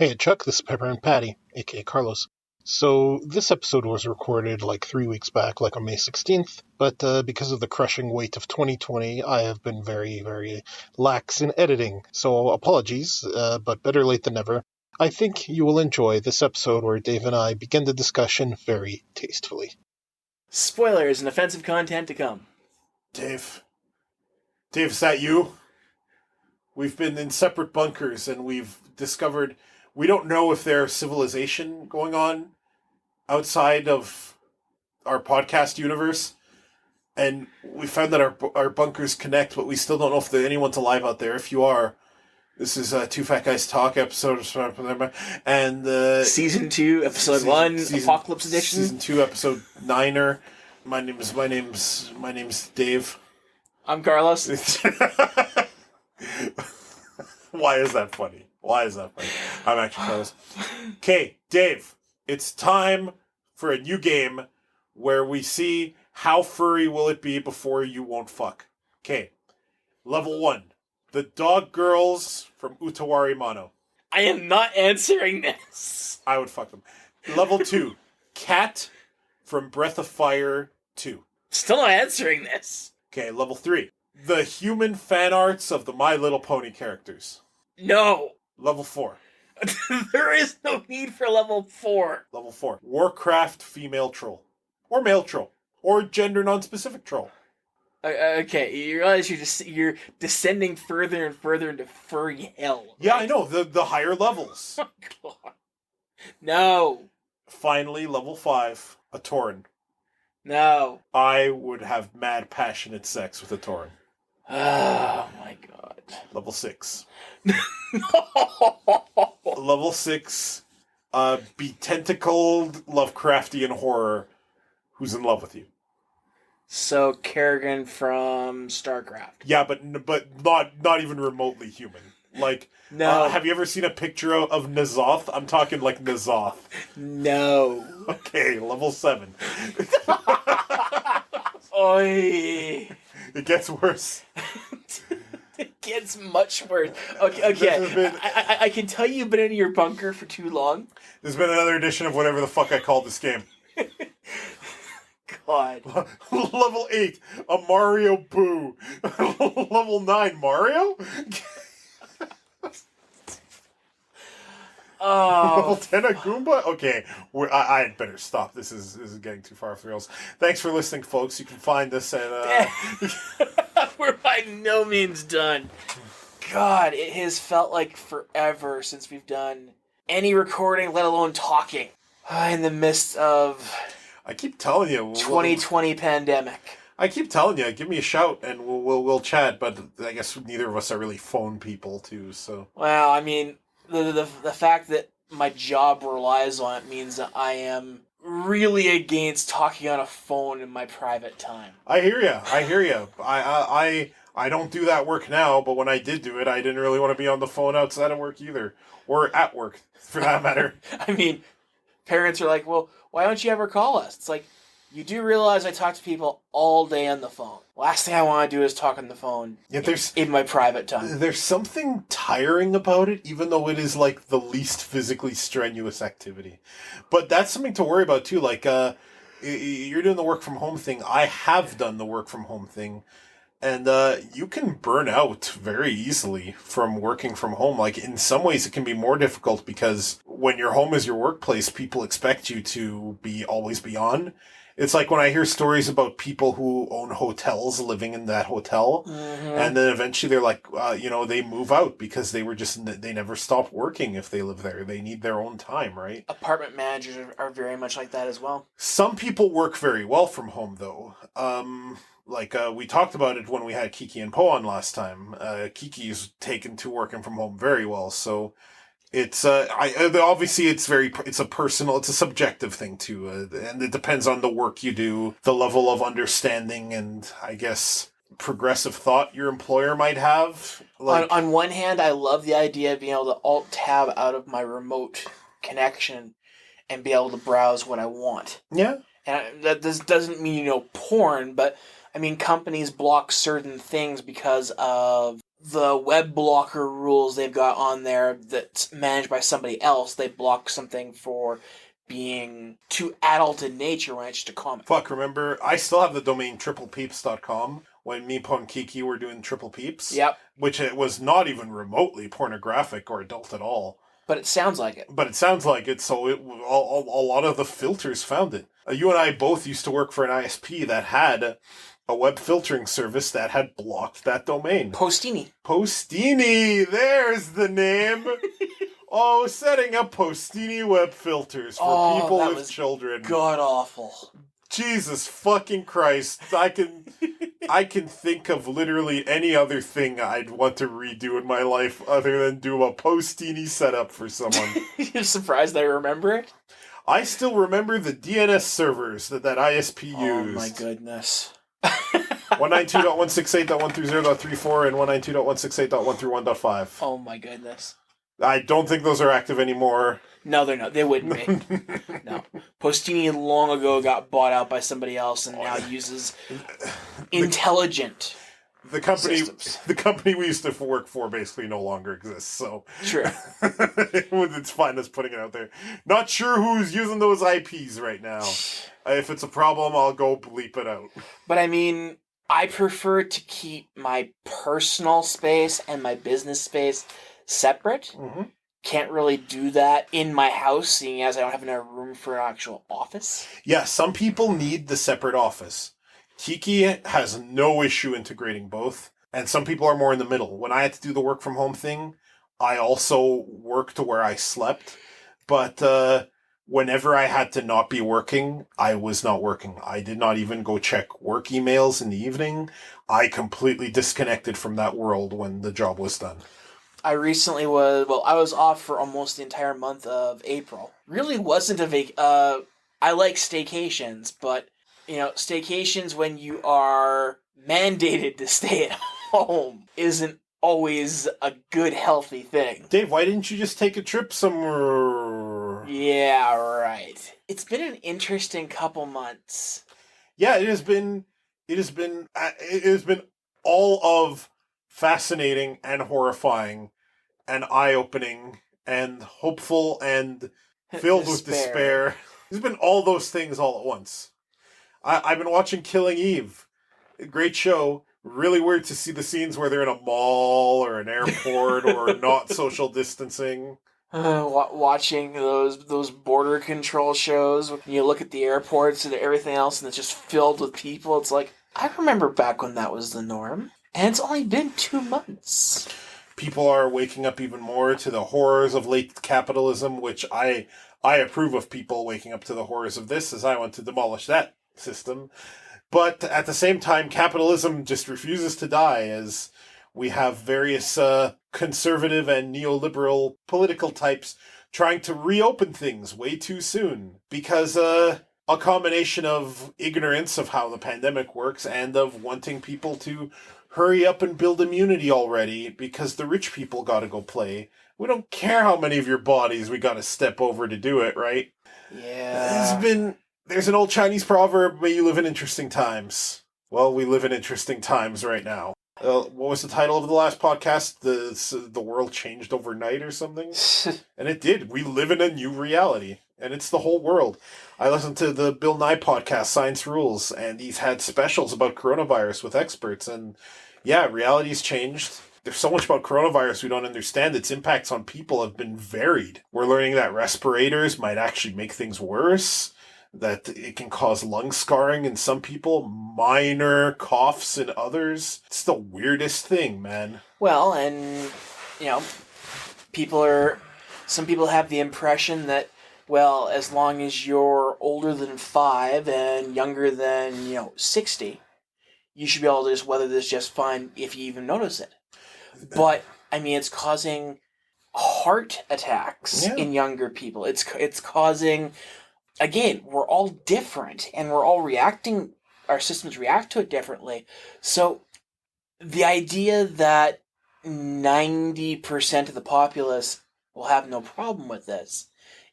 Hey Chuck, this is Pepper and Patty, aka Carlos. So this episode was recorded like 3 weeks back, like on May 16th, but because of the crushing weight of 2020, I have been very, very lax in editing. So apologies, but better late than never. I think you will enjoy this episode where Dave and I begin the discussion very tastefully. Spoilers and offensive content to come. Dave, is that you? We've been in separate bunkers and we've discovered we don't know if there's civilization going on outside of our podcast universe. And we found that our bunkers connect, but we still don't know if anyone's alive out there. If you are, this is Two Fat Guys Talk episode, and Season 2, episode 1, Apocalypse Edition. Season 2, episode 9er. My name's Dave. I'm Carlos. Why is that funny? I'm actually Carlos. Okay, Dave, it's time for a new game where we see how furry will it be before you won't fuck. Okay, level 1. The dog girls from Utawari Mono. I am not answering this. I would fuck them. Level 2. Cat from Breath of Fire 2. Still not answering this. Okay, level 3. The human fan arts of the My Little Pony characters. No. Level 4. There is no need for level 4. Level 4. Warcraft female troll. Or male troll. Or gender non-specific troll. Okay, you realize you're descending further and further into furry hell. Right? Yeah, I know. The higher levels. Oh, God. No. Finally, level 5. A Tauren. No. I would have mad passionate sex with a Tauren. Oh, my God. Level 6. No. Level 6. Be tentacled Lovecraftian horror who's in love with you. So, Kerrigan from StarCraft. Yeah, but not even remotely human. Like, no. Have you ever seen a picture of N'Zoth? I'm talking like N'Zoth. No. Okay, level 7. Oy. It gets worse. It gets much worse. Okay. I can tell you've been in your bunker for too long. There's been another edition of whatever the fuck I called this game. God. Level 8, a Mario Boo. Level 9, Mario? Oh. Level 10, a Goomba? Okay, I had better stop. This is getting too far off the rails. Thanks for listening, folks. You can find us at... We're by no means done. God, it has felt like forever since we've done any recording, let alone talking. In the midst of... I keep telling you... 2020 pandemic. I keep telling you, give me a shout and we'll chat, but I guess neither of us are really phone people, too, so... Well, I mean... The fact that my job relies on it means that I am really against talking on a phone in my private time. I hear ya. I don't do that work now, but when I did do it, I didn't really want to be on the phone outside of work either. Or at work, for that matter. I mean, parents are like, well, why don't you ever call us? It's like, you do realize I talk to people all day on the phone. Last thing I want to do is talk on the phone in my private time. There's something tiring about it, even though it is like the least physically strenuous activity. But that's something to worry about too. Like, you're doing the work from home thing. I have done the work from home thing. And you can burn out very easily from working from home. Like, in some ways, it can be more difficult because when your home is your workplace, people expect you to always be on. It's like when I hear stories about people who own hotels living in that hotel, and then eventually they're like, they move out because they never stop working if they live there. They need their own time, right? Apartment managers are very much like that as well. Some people work very well from home, though. We talked about it when we had Kiki and Po on last time. Kiki's taken to working from home very well, so... It's obviously it's a subjective thing too, and it depends on the work you do, the level of understanding, and I guess progressive thought your employer might have. Like, on one hand, I love the idea of being able to alt tab out of my remote connection and be able to browse what I want. Yeah, and that doesn't mean porn, but I mean, companies block certain things because of the web blocker rules they've got on there that's managed by somebody else. They block something for being too adult in nature when it's just a comic. Fuck, remember, I still have the domain triplepeeps.com when Meepo and Kiki were doing Triple Peeps. Yep. Which it was not even remotely pornographic or adult at all. But it sounds like it. But it sounds like it, so a lot of the filters found it. You and I both used to work for an ISP that had a web filtering service that had blocked that domain. Postini. Postini! There's the name! Oh, setting up Postini web filters for people with children. God awful. Jesus fucking Christ. I can think of literally any other thing I'd want to redo in my life other than do a Postini setup for someone. You're surprised I remember it? I still remember the DNS servers that ISP used. Oh my goodness. 192.168.130.34 and 192.168.131.5. Oh my goodness. I don't think those are active anymore. No, they're not. They wouldn't be. No. Postini long ago got bought out by somebody else and now uses intelligent systems. The company we used to work for basically no longer exists, so... True. It's fine us putting it out there. Not sure who's using those IPs right now. If it's a problem, I'll go bleep it out. But I mean, I prefer to keep my personal space and my business space separate. Mm-hmm. Can't really do that in my house, seeing as I don't have enough room for an actual office. Yeah, some people need the separate office. Kiki has no issue integrating both, and some people are more in the middle. When I had to do the work from home thing, I also worked to where I slept, but whenever I had to not be working, I was not working. I did not even go check work emails in the evening. I completely disconnected from that world when the job was done. I recently I was off for almost the entire month of April. Really wasn't a I like staycations, but, staycations when you are mandated to stay at home isn't always a good, healthy thing. Dave, why didn't you just take a trip somewhere? Yeah, right. It's been an interesting couple months. Yeah, it has been all of fascinating and horrifying and eye-opening and hopeful and filled with despair. There's been all those things all at once. I've been watching Killing Eve. Great show. Really weird to see the scenes where they're in a mall or an airport or not social distancing. Watching those border control shows, when you look at the airports and everything else and it's just filled with people, it's like, I remember back when that was the norm. And it's only been 2 months. People are waking up even more to the horrors of late capitalism, which I approve of people waking up to the horrors of this, as I want to demolish that system. But at the same time, capitalism just refuses to die, as we have various conservative and neoliberal political types trying to reopen things way too soon. Because a combination of ignorance of how the pandemic works and of wanting people to hurry up and build immunity already because the rich people gotta go play. We don't care how many of your bodies we gotta step over to do it, right? Yeah. There's an old Chinese proverb, may you live in interesting times. Well, we live in interesting times right now. What was the title of the last podcast? The world changed overnight or something? And it did. We live in a new reality. And it's the whole world. I listened to the Bill Nye podcast, Science Rules, and he's had specials about coronavirus with experts. And yeah, reality's changed. There's so much about coronavirus we don't understand. Its impacts on people have been varied. We're learning that respirators might actually make things worse, that it can cause lung scarring in some people, minor coughs in others. It's the weirdest thing, man. Well, and, some people have the impression that, well, as long as you're older than 5 and younger than, 60, you should be able to just weather this just fine if you even notice it. But, it's causing heart attacks in younger people. It's causing, again, we're all different and we're all reacting, our systems react to it differently. So the idea that 90% of the populace will have no problem with this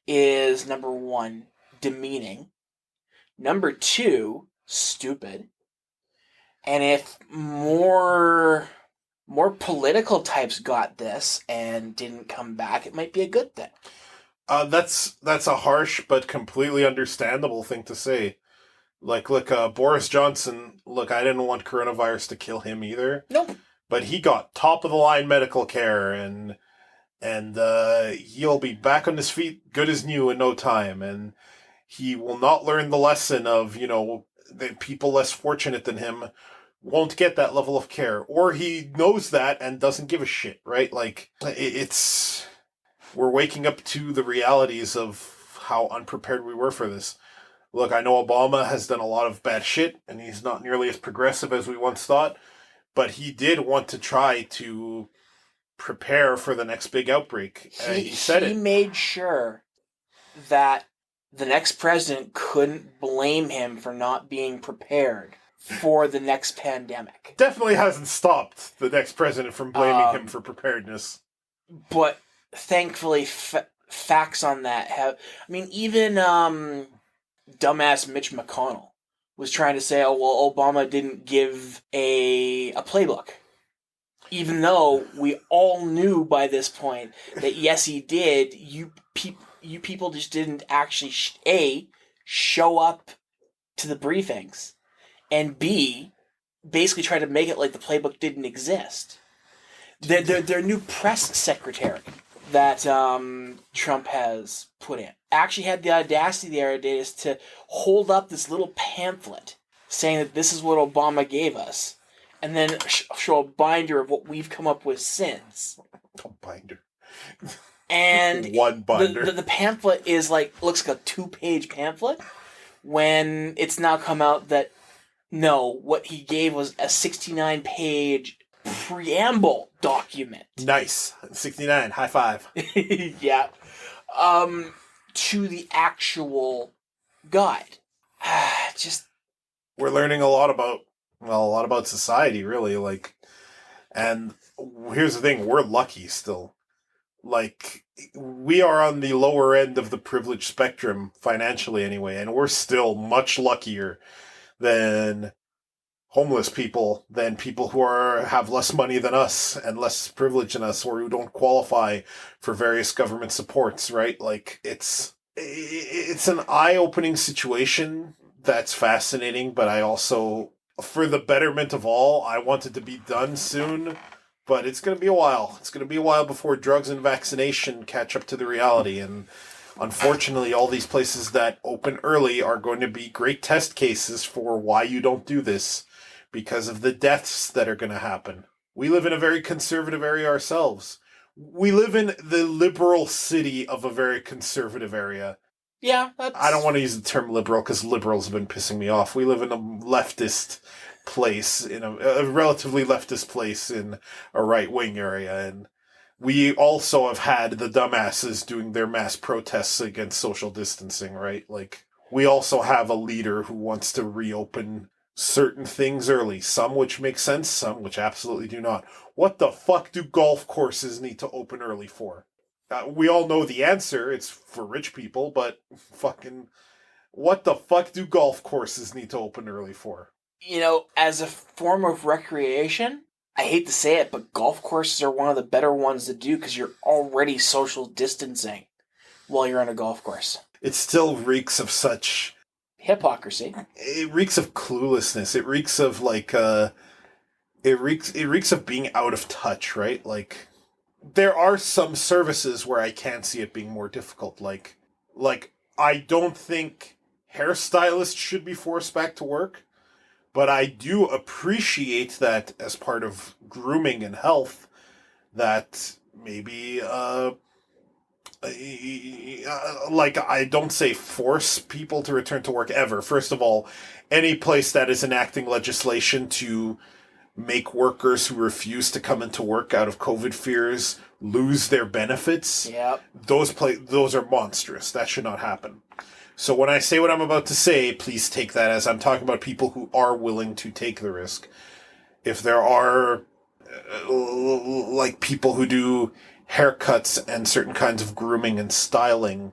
is, number 1, demeaning. Number 2, stupid. And if more political types got this and didn't come back, it might be a good thing. That's a harsh but completely understandable thing to say. Like, look, Boris Johnson, look, I didn't want coronavirus to kill him either. Nope. But he got top-of-the-line medical care, and he'll be back on his feet good as new in no time, and he will not learn the lesson of, that people less fortunate than him won't get that level of care. Or he knows that and doesn't give a shit, right? Like, we're waking up to the realities of how unprepared we were for this. Look, I know Obama has done a lot of bad shit, and he's not nearly as progressive as we once thought, but he did want to try to prepare for the next big outbreak. He said it. He made sure that the next president couldn't blame him for not being prepared for the next pandemic. Definitely hasn't stopped the next president from blaming him for preparedness. But thankfully, facts on that have... I mean, even dumbass Mitch McConnell was trying to say, oh, well, Obama didn't give a playbook. Even though we all knew by this point that, yes, he did, you people just didn't actually, A, show up to the briefings, and B, basically try to make it like the playbook didn't exist. Their new press secretary that Trump has put in actually had the audacity the other day to hold up this little pamphlet saying that this is what Obama gave us, and then show a binder of what we've come up with since. A binder. And one binder. The pamphlet is looks like a 2-page pamphlet, when it's now come out that no, what he gave was a 69-page preamble document. Nice. 69. High five. Yeah. To the actual guide. We're learning a lot about society, really. And here's the thing, we're lucky still. We are on the lower end of the privilege spectrum, financially anyway, and we're still much luckier than homeless people, than people who have less money than us and less privilege than us, or who don't qualify for various government supports, right? It's an eye-opening situation that's fascinating, but I also, for the betterment of all, I want it to be done soon, but it's going to be a while. It's going to be a while before drugs and vaccination catch up to the reality, and unfortunately, all these places that open early are going to be great test cases for why you don't do this, because of the deaths that are going to happen. We live in a very conservative area ourselves. We live in the liberal city of a very conservative area. Yeah, I don't want to use the term liberal because liberals have been pissing me off. We live in a leftist place, in a relatively leftist place in a right-wing area, and we also have had the dumbasses doing their mass protests against social distancing, right? We also have a leader who wants to reopen certain things early, some which make sense, some which absolutely do not. What the fuck do golf courses need to open early for? We all know the answer, it's for rich people, but fucking, what the fuck do golf courses need to open early for? As a form of recreation, I hate to say it, but golf courses are one of the better ones to do because you're already social distancing while you're on a golf course. It still reeks of such hypocrisy. It reeks of cluelessness. It reeks of it reeks of being out of touch, right? There are some services where I can see it being more difficult. I don't think hairstylists should be forced back to work, but I do appreciate that as part of grooming and health, that maybe, I don't say force people to return to work ever. First of all, any place that is enacting legislation to make workers who refuse to come into work out of COVID fears lose their benefits, yep, those are monstrous. That should not happen. So when I say what I'm about to say, please take that as I'm talking about people who are willing to take the risk. If there are, people who do haircuts and certain kinds of grooming and styling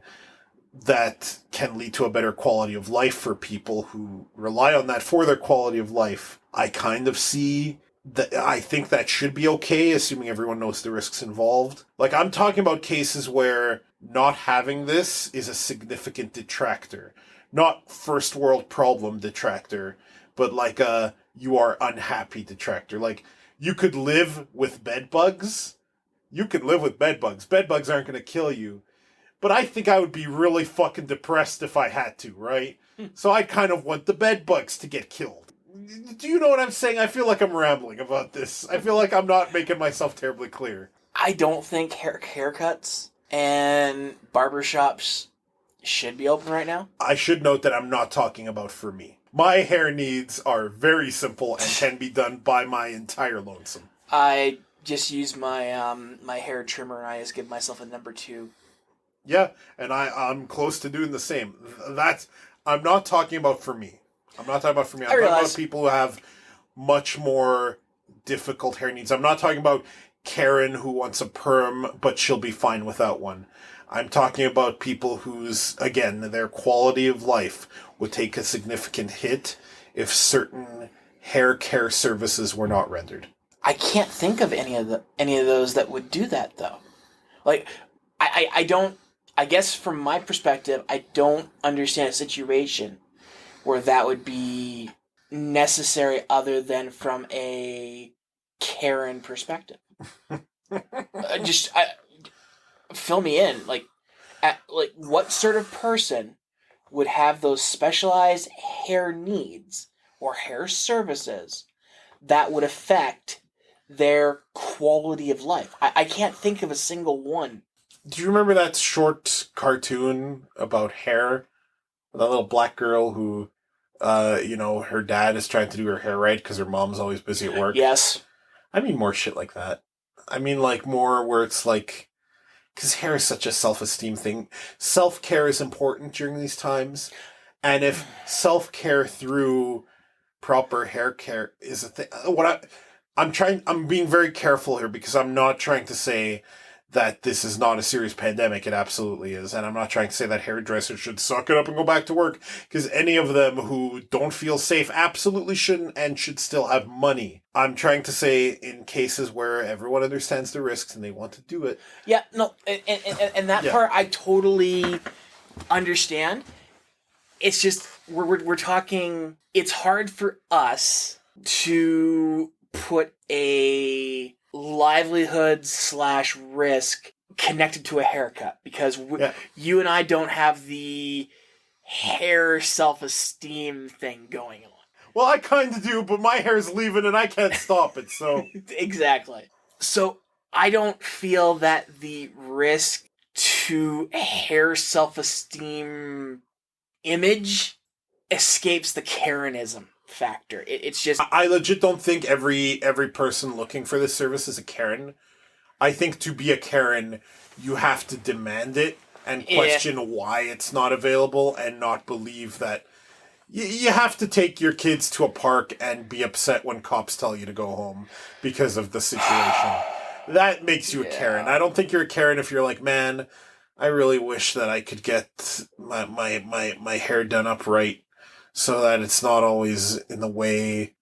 that can lead to a better quality of life for people who rely on that for their quality of life, I kind of see that. I think that should be okay, assuming everyone knows the risks involved. Like, I'm talking about cases where not having this is a significant detractor. Not first world problem detractor, but like a you are unhappy detractor. Like, you could live with bed bugs. You could live with bed bugs. Bed bugs aren't going to kill you. But I think I would be really fucking depressed if I had to, right? So I kind of want the bed bugs to get killed. Do you know what I'm saying? I feel like I'm rambling about this. I feel like I'm not making myself terribly clear. I don't think haircuts and barbershops should be open right now. I should note that I'm not talking about for me. My hair needs are very simple and can be done by my entire lonesome. I just use my my hair trimmer and I just give myself a number 2. Yeah, and I'm close to doing the same. I'm not talking about for me. I'm not talking about for me. I'm talking about people who have much more difficult hair needs. I'm not talking about Karen who wants a perm, but she'll be fine without one. I'm talking about people whose, again, their quality of life would take a significant hit if certain hair care services were not rendered. I can't think of any of those that would do that though. Like, I don't. I guess from my perspective, I don't understand a situation where that would be necessary other than from a Karen perspective. Fill me in. Like what sort of person would have those specialized hair needs or hair services that would affect their quality of life? I can't think of a single one. Do you remember that short cartoon about hair? That little black girl who, her dad is trying to do her hair right because her mom's always busy at work. Yes. I mean more shit like that. I mean like more where it's like, because hair is such a self-esteem thing. Self-care is important during these times. And if self-care through proper hair care is a thing, I'm being very careful here because I'm not trying to say that this is not a serious pandemic. It absolutely is. And I'm not trying to say that hairdressers should suck it up and go back to work, because any of them who don't feel safe absolutely shouldn't and should still have money. I'm trying to say in cases where everyone understands the risks and they want to do it. Yeah, no, and that part I totally understand. It's just, we're talking, it's hard for us to put a livelihood / risk connected to a haircut because you and I don't have the hair self-esteem thing going on. Well, I kind of do, but my hair's leaving and I can't stop it, so... Exactly. So I don't feel that the risk to hair self-esteem image escapes the Karenism factor. It's just... I legit don't think every person looking for this service is a Karen. I think to be a Karen, you have to demand it and question why it's not available and not believe that... You have to take your kids to a park and be upset when cops tell you to go home because of the situation. That makes you a Karen. I don't think you're a Karen if you're like, man, I really wish that I could get my hair done up right so that it's not always in the way.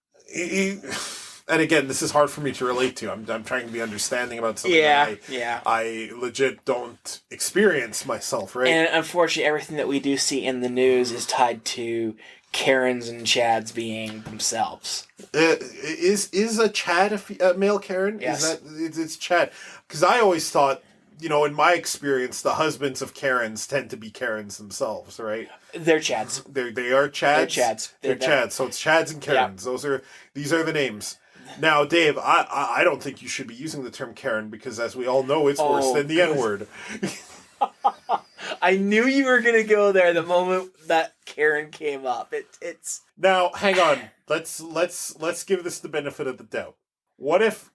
And again, this is hard for me to relate to. I'm trying to be understanding about something I legit don't experience myself, right? And unfortunately, everything that we do see in the news is tied to Karens and Chads being themselves. Is a Chad a male Karen? Yes. It's Chad. Because I always thought, in my experience, the husbands of Karens tend to be Karens themselves, right? They're Chads. They are Chads? They're Chads. They're Chads. So it's Chads and Karens. Yeah. These are the names. Now, Dave, I don't think you should be using the term Karen because, as we all know, it's worse than the N-word. I knew you were going to go there the moment that Karen came up. It's Now, hang on. Let's give this the benefit of the doubt. What if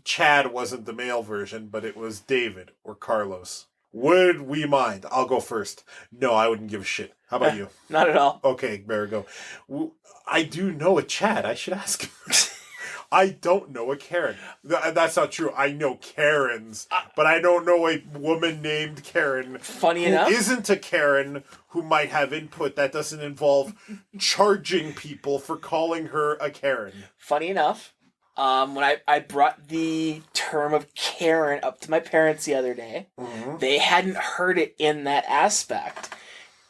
Chad wasn't the male version, but it was David or Carlos? Would we mind? I'll go first. No, I wouldn't give a shit. How about you? Not at all. Okay, there we go. I do know a Chad. I should ask him. I don't know a Karen. That's not true. I know Karens, but I don't know a woman named Karen. Funny who enough, isn't a Karen who might have input that doesn't involve charging people for calling her a Karen. funny enough, when I brought the term of Karen up to my parents the other day, they hadn't heard it in that aspect.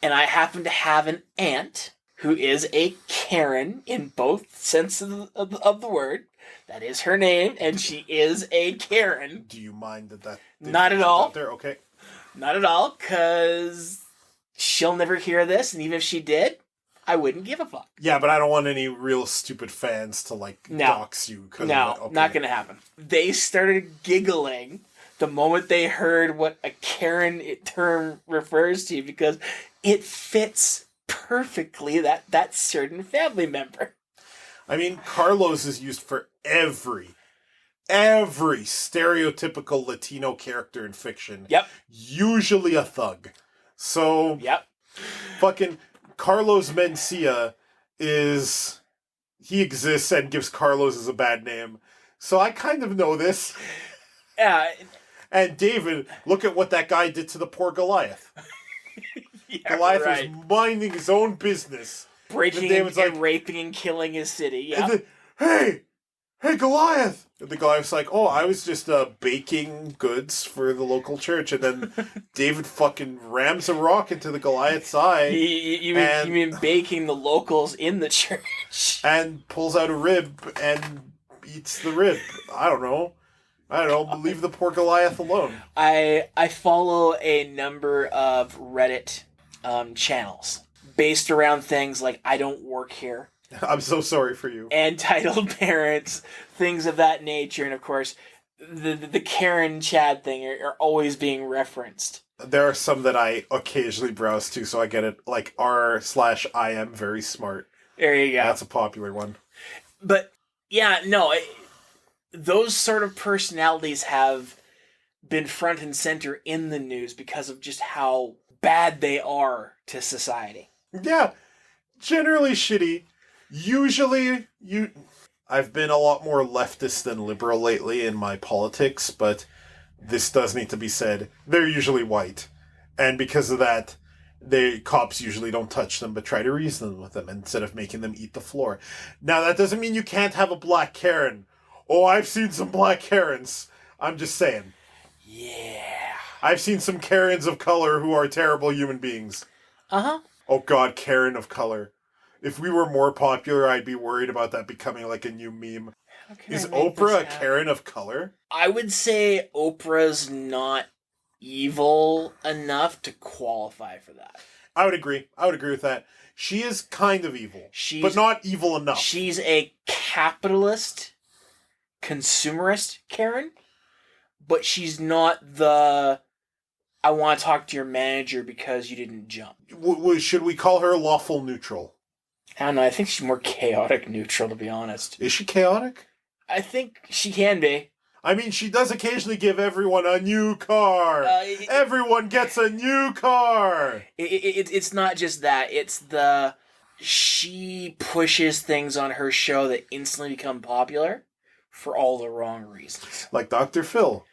And I happen to have an aunt who is a Karen in both senses of the word. That is her name, and she is a Karen. Do you mind that? Not at all. Out there? Okay. Not at all, because she'll never hear this, and even if she did, I wouldn't give a fuck. Yeah, but I don't want any real stupid fans to, dox you. No, okay. Not going to happen. They started giggling the moment they heard what a Karen term refers to, because it fits perfectly that certain family member. I mean, Carlos is used for every stereotypical Latino character in fiction. Yep. Usually a thug. So, yep. Fucking Carlos Mencia he exists and gives Carlos as a bad name. So I kind of know this. Yeah. And David, look at what that guy did to the poor Goliath. Yeah, Goliath right. was minding his own business. Breaking and raping and killing his city. Yeah. And then, hey, Goliath! And the Goliath's like, oh, I was just baking goods for the local church. And then David fucking rams a rock into the Goliath's eye. You mean baking the locals in the church? And pulls out a rib and eats the rib. I don't know. Leave the poor Goliath alone. I follow a number of Reddit channels based around things like I don't work here. I'm so sorry for you. Entitled parents, things of that nature, and of course, the Karen Chad thing are always being referenced. There are some that I occasionally browse to, so I get it. Like r/I am very smart. There you go. That's a popular one. But yeah, no, those sort of personalities have been front and center in the news because of just how bad they are to society. Yeah, generally shitty. Usually, I've been a lot more leftist than liberal lately in my politics, but this does need to be said. They're usually white. And because of that, cops usually don't touch them, but try to reason with them instead of making them eat the floor. Now, that doesn't mean you can't have a black Karen. Oh, I've seen some black Karens. I'm just saying. Yeah. I've seen some Karens of color who are terrible human beings. Uh-huh. Oh God, Karen of color. If we were more popular, I'd be worried about that becoming like a new meme. Is Oprah a Karen of color? I would say Oprah's not evil enough to qualify for that. I would agree with that. She is kind of evil, but not evil enough. She's a capitalist, consumerist Karen, but she's not the I want to talk to your manager because you didn't jump. Should we call her lawful neutral? I don't know. I think she's more chaotic neutral, to be honest. Is she chaotic? I think she can be. I mean, she does occasionally give everyone a new car. Everyone gets a new car. It's not just that. It's she pushes things on her show that instantly become popular for all the wrong reasons. Like Dr. Phil.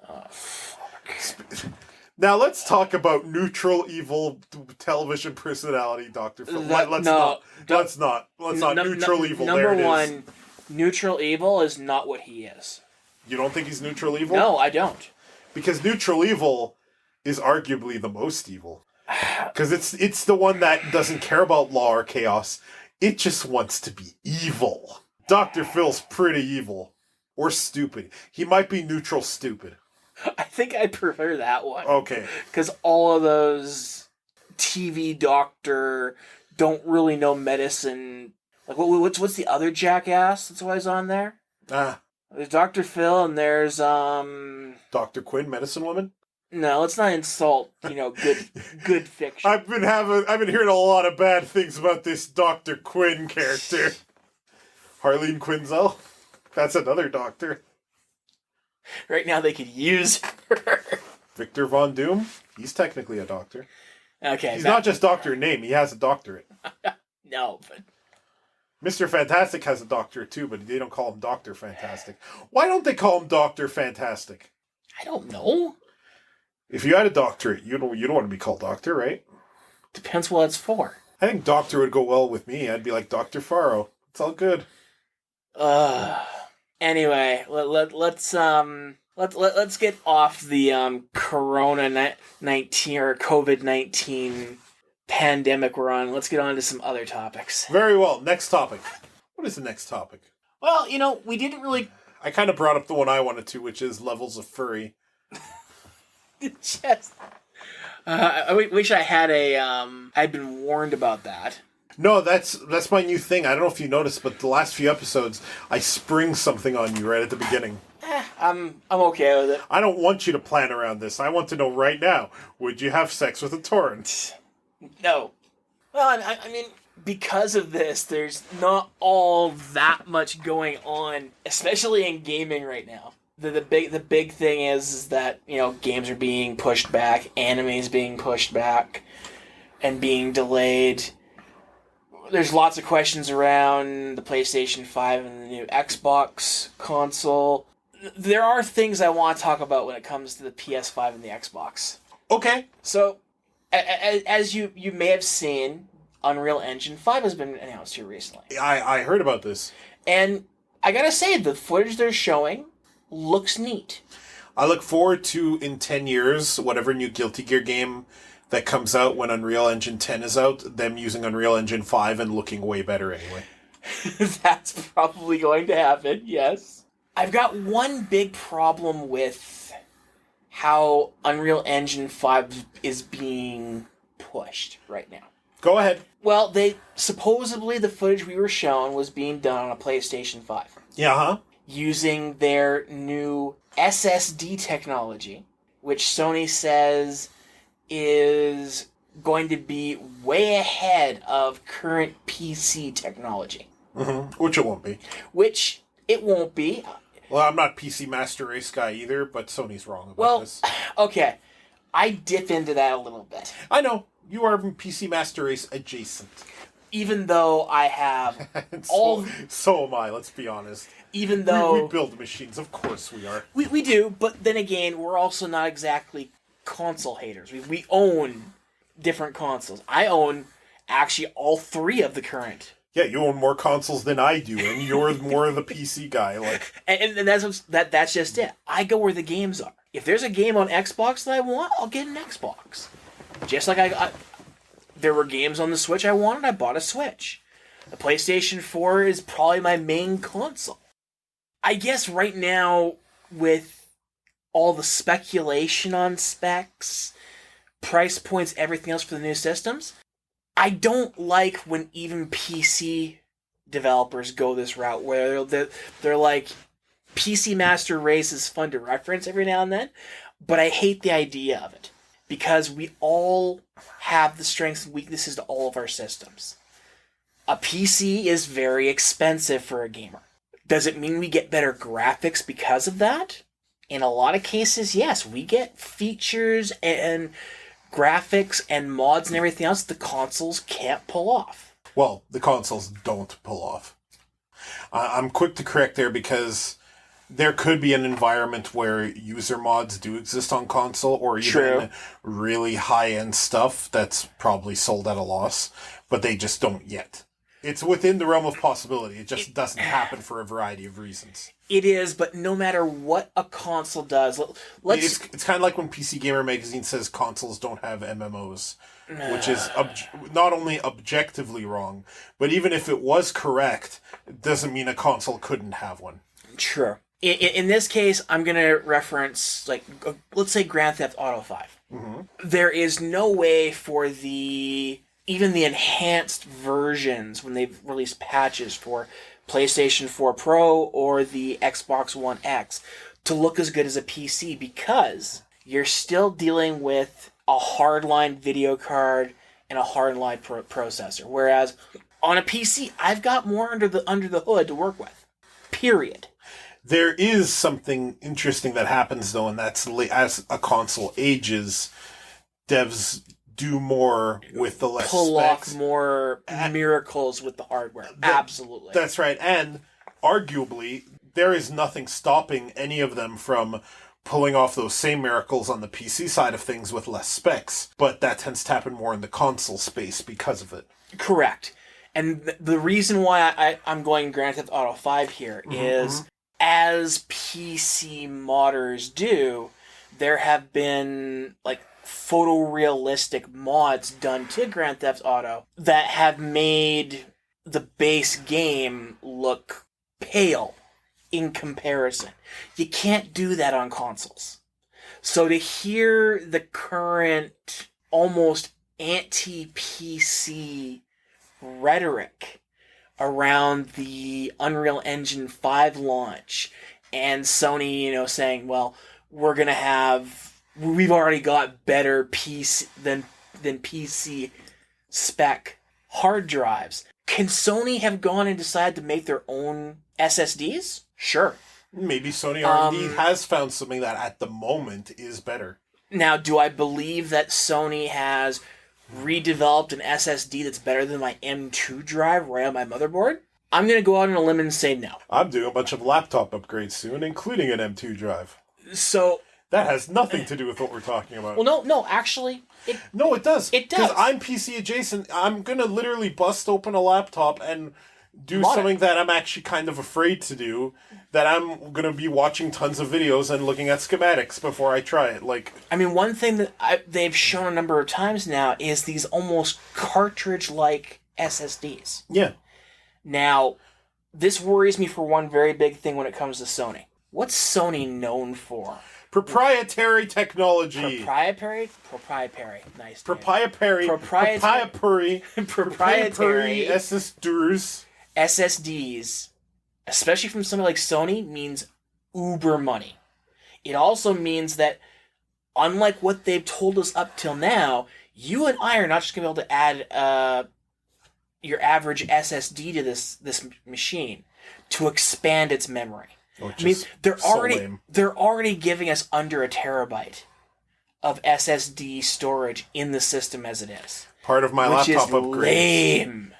Oh, fuck. Now let's talk about neutral evil television personality, Dr. Phil. Let's not. Neutral evil. Number one, neutral evil is not what he is. You don't think he's neutral evil? No, I don't. Because neutral evil is arguably the most evil. Because it's the one that doesn't care about law or chaos. It just wants to be evil. Dr. Phil's pretty evil. Or stupid. He might be neutral stupid. I think I prefer that one. Okay. Because all of those TV doctor don't really know medicine. Like, what's the other jackass that's always on there? There's Dr. Phil and there's Dr. Quinn, medicine woman? No, let's not insult, good fiction. I've been hearing a lot of bad things about this Dr. Quinn character. Harleen Quinzel? That's another doctor. Right now they could use her. Victor Von Doom? He's technically a doctor. Okay. He's not just doctor in name, he has a doctorate. No, but Mr. Fantastic has a doctorate too, but they don't call him Dr. Fantastic. Why don't they call him Dr. Fantastic? I don't know. If you had a doctorate, you don't want to be called doctor, right? Depends what it's for. I think doctor would go well with me. I'd be like Dr. Faro. It's all good. Anyway, let's get off the Corona-19 or COVID-19 pandemic we're on. Let's get on to some other topics. Very well. Next topic. What is the next topic? Well, we didn't really... I kind of brought up the one I wanted to, which is levels of furry. Just... I wish I had I'd been warned about that. No, that's my new thing. I don't know if you noticed, but the last few episodes, I spring something on you right at the beginning. I'm okay with it. I don't want you to plan around this. I want to know right now, would you have sex with a torrent? No. Well, I mean, because of this, there's not all that much going on, especially in gaming right now. The big thing is that, games are being pushed back, anime is being pushed back, and being delayed. There's lots of questions around the PlayStation 5 and the new Xbox console. There are things I want to talk about when it comes to the PS5 and the Xbox. Okay. So, as you may have seen, Unreal Engine 5 has been announced here recently. I heard about this. And I gotta say, the footage they're showing looks neat. I look forward to, in 10 years, whatever new Guilty Gear game that comes out when Unreal Engine 10 is out, them using Unreal Engine 5 and looking way better anyway. That's probably going to happen, yes. I've got one big problem with how Unreal Engine 5 is being pushed right now. Go ahead. Well, supposedly the footage we were shown was being done on a PlayStation 5. Yeah, huh? Using their new SSD technology, which Sony says is going to be way ahead of current PC technology. Mm-hmm. Which it won't be. Which it won't be. Well, I'm not PC Master Race guy either, but Sony's wrong about this. Okay. I dip into that a little bit. I know. You are PC Master Race adjacent. Even though I have So am I, let's be honest. Even though... We build machines, of course we are. We do, but then again, we're also not exactly console haters. We own different consoles. I own actually all three of the current. Yeah, you own more consoles than I do, and you're more of the PC guy. And that's just it. I go where the games are. If there's a game on Xbox that I want, I'll get an Xbox. Just like there were games on the Switch I wanted, I bought a Switch. The PlayStation 4 is probably my main console. I guess right now, with all the speculation on specs, price points, everything else for the new systems, I don't like when even PC developers go this route, where they're like, PC Master Race is fun to reference every now and then, but I hate the idea of it. Because we all have the strengths and weaknesses to all of our systems. A PC is very expensive for a gamer. Does it mean we get better graphics because of that? In a lot of cases, yes. We get features and graphics and mods and everything else the consoles can't pull off. Well, the consoles don't pull off. I'm quick to correct there because there could be an environment where user mods do exist on console, or even really high-end stuff that's probably sold at a loss, but they just don't yet. It's within the realm of possibility. It just doesn't happen for a variety of reasons. It is, but no matter what a console does, It's kind of like when PC Gamer Magazine says consoles don't have MMOs, which is not only objectively wrong, but even if it was correct, it doesn't mean a console couldn't have one. Sure. In this case, I'm going to reference, let's say Grand Theft Auto 5. Mm-hmm. There is no way for even the enhanced versions, when they've released patches for PlayStation 4 Pro or the Xbox One X, to look as good as a PC, because you're still dealing with a hardline video card and a hardline processor. Whereas on a PC, I've got more under the hood to work with. Period. There is something interesting that happens, though, and that's as a console ages, devs do more with the less pull specs. off more miracles with the hardware. Absolutely. That's right. And arguably, there is nothing stopping any of them from pulling off those same miracles on the PC side of things with less specs. But that tends to happen more in the console space because of it. Correct. And the reason why I'm going Grand Theft Auto 5 here is, as PC modders do, there have been, like, photorealistic mods done to Grand Theft Auto that have made the base game look pale in comparison. You can't do that on consoles. So to hear the current almost anti-PC rhetoric around the Unreal Engine 5 launch and Sony, saying, well, we've already got better PC than PC spec hard drives. Can Sony have gone and decided to make their own SSDs? Sure. Maybe Sony R&D has found something that at the moment is better. Now, do I believe that Sony has redeveloped an SSD that's better than my M2 drive right on my motherboard? I'm going to go out on a limb and say no. I'm doing a bunch of laptop upgrades soon, including an M2 drive. So that has nothing to do with what we're talking about. Well, no, actually... No, it does. It does. Because I'm PC adjacent. I'm going to literally bust open a laptop and do something that I'm actually kind of afraid to do, that I'm going to be watching tons of videos and looking at schematics before I try it. One thing that they've shown a number of times now is these almost cartridge-like SSDs. Yeah. Now, this worries me for one very big thing when it comes to Sony. What's Sony known for? Proprietary technology. Proprietary? Nice. Proprietary SSDs, especially from somebody like Sony, means uber money. It also means that, unlike what they've told us up till now, you and I are not just going to be able to add your average SSD to this machine to expand its memory. They're already giving us under a terabyte of SSD storage in the system as it is. Part of my laptop upgrades. Lame.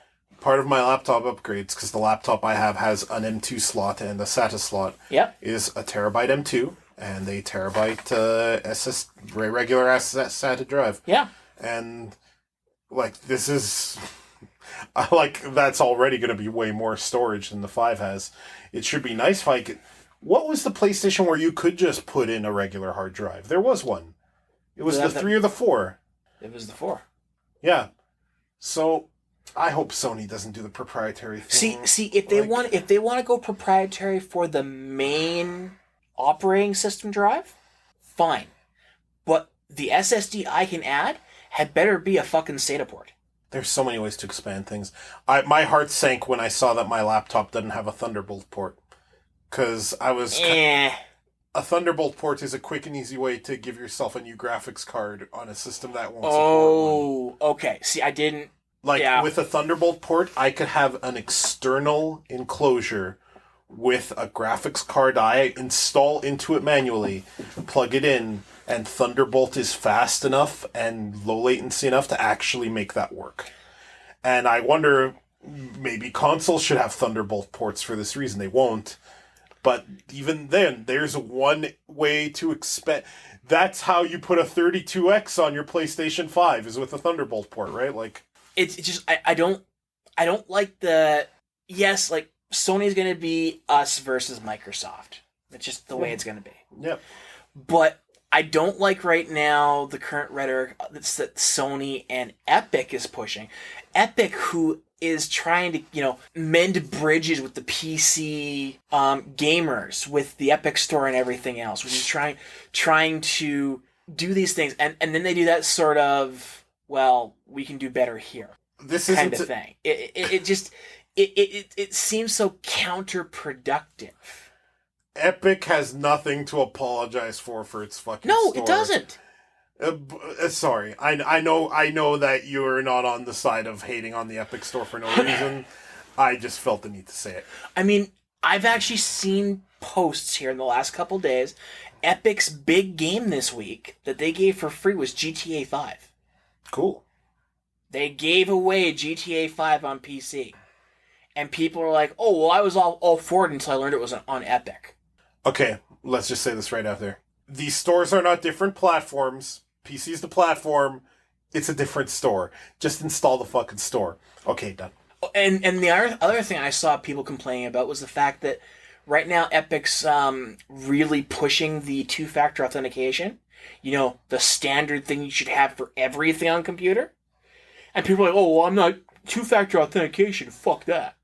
Part of my laptop upgrades, because the laptop I have has an M2 slot and a SATA slot, is a terabyte M2 and a terabyte regular SATA drive. Yeah. And this is that's already going to be way more storage than the 5 has. It should be nice if I could... What was the PlayStation where you could just put in a regular hard drive? There was one. It was the 3 or the 4. It was the 4. Yeah. So I hope Sony doesn't do the proprietary thing. See, if they want to go proprietary for the main operating system drive, fine. But the SSD I can add had better be a fucking SATA port. There's so many ways to expand things. My heart sank when I saw that my laptop didn't have a Thunderbolt port. Because I was... A Thunderbolt port is a quick and easy way to give yourself a new graphics card on a system that won't support one. Okay. See, I didn't... With a Thunderbolt port, I could have an external enclosure with a graphics card I install into it manually, plug it in, and Thunderbolt is fast enough and low latency enough to actually make that work. And I wonder, maybe consoles should have Thunderbolt ports for this reason. They won't. But even then, there's one way to expand. That's how you put a 32X on your PlayStation 5, is with a Thunderbolt port, right? It's just, I don't like the... Yes, Sony's going to be us versus Microsoft. It's just the way it's going to be. Yep. But I don't like right now the current rhetoric that Sony and Epic is pushing. Epic, who is trying to, mend bridges with the PC gamers, with the Epic Store and everything else, which is trying to do these things. And then they do that sort of, well, we can do better here. This kind of thing. It seems so counterproductive. Epic has nothing to apologize for its fucking No, store. It doesn't. Sorry, I know that you're not on the side of hating on the Epic Store for no reason. I just felt the need to say it. I mean, I've actually seen posts here in the last couple days. Epic's big game this week that they gave for free was GTA 5. Cool. They gave away GTA 5 on PC. And people are like, oh, well, I was all for it until I learned it was on Epic. Okay, let's just say this right out there. These stores are not different platforms. PC's the platform. It's a different store. Just install the fucking store. Okay, done. And the other thing I saw people complaining about was the fact that right now Epic's really pushing the two-factor authentication. You know, the standard thing you should have for everything on computer. And people are like, oh, well, I'm not... Two-factor authentication, fuck that.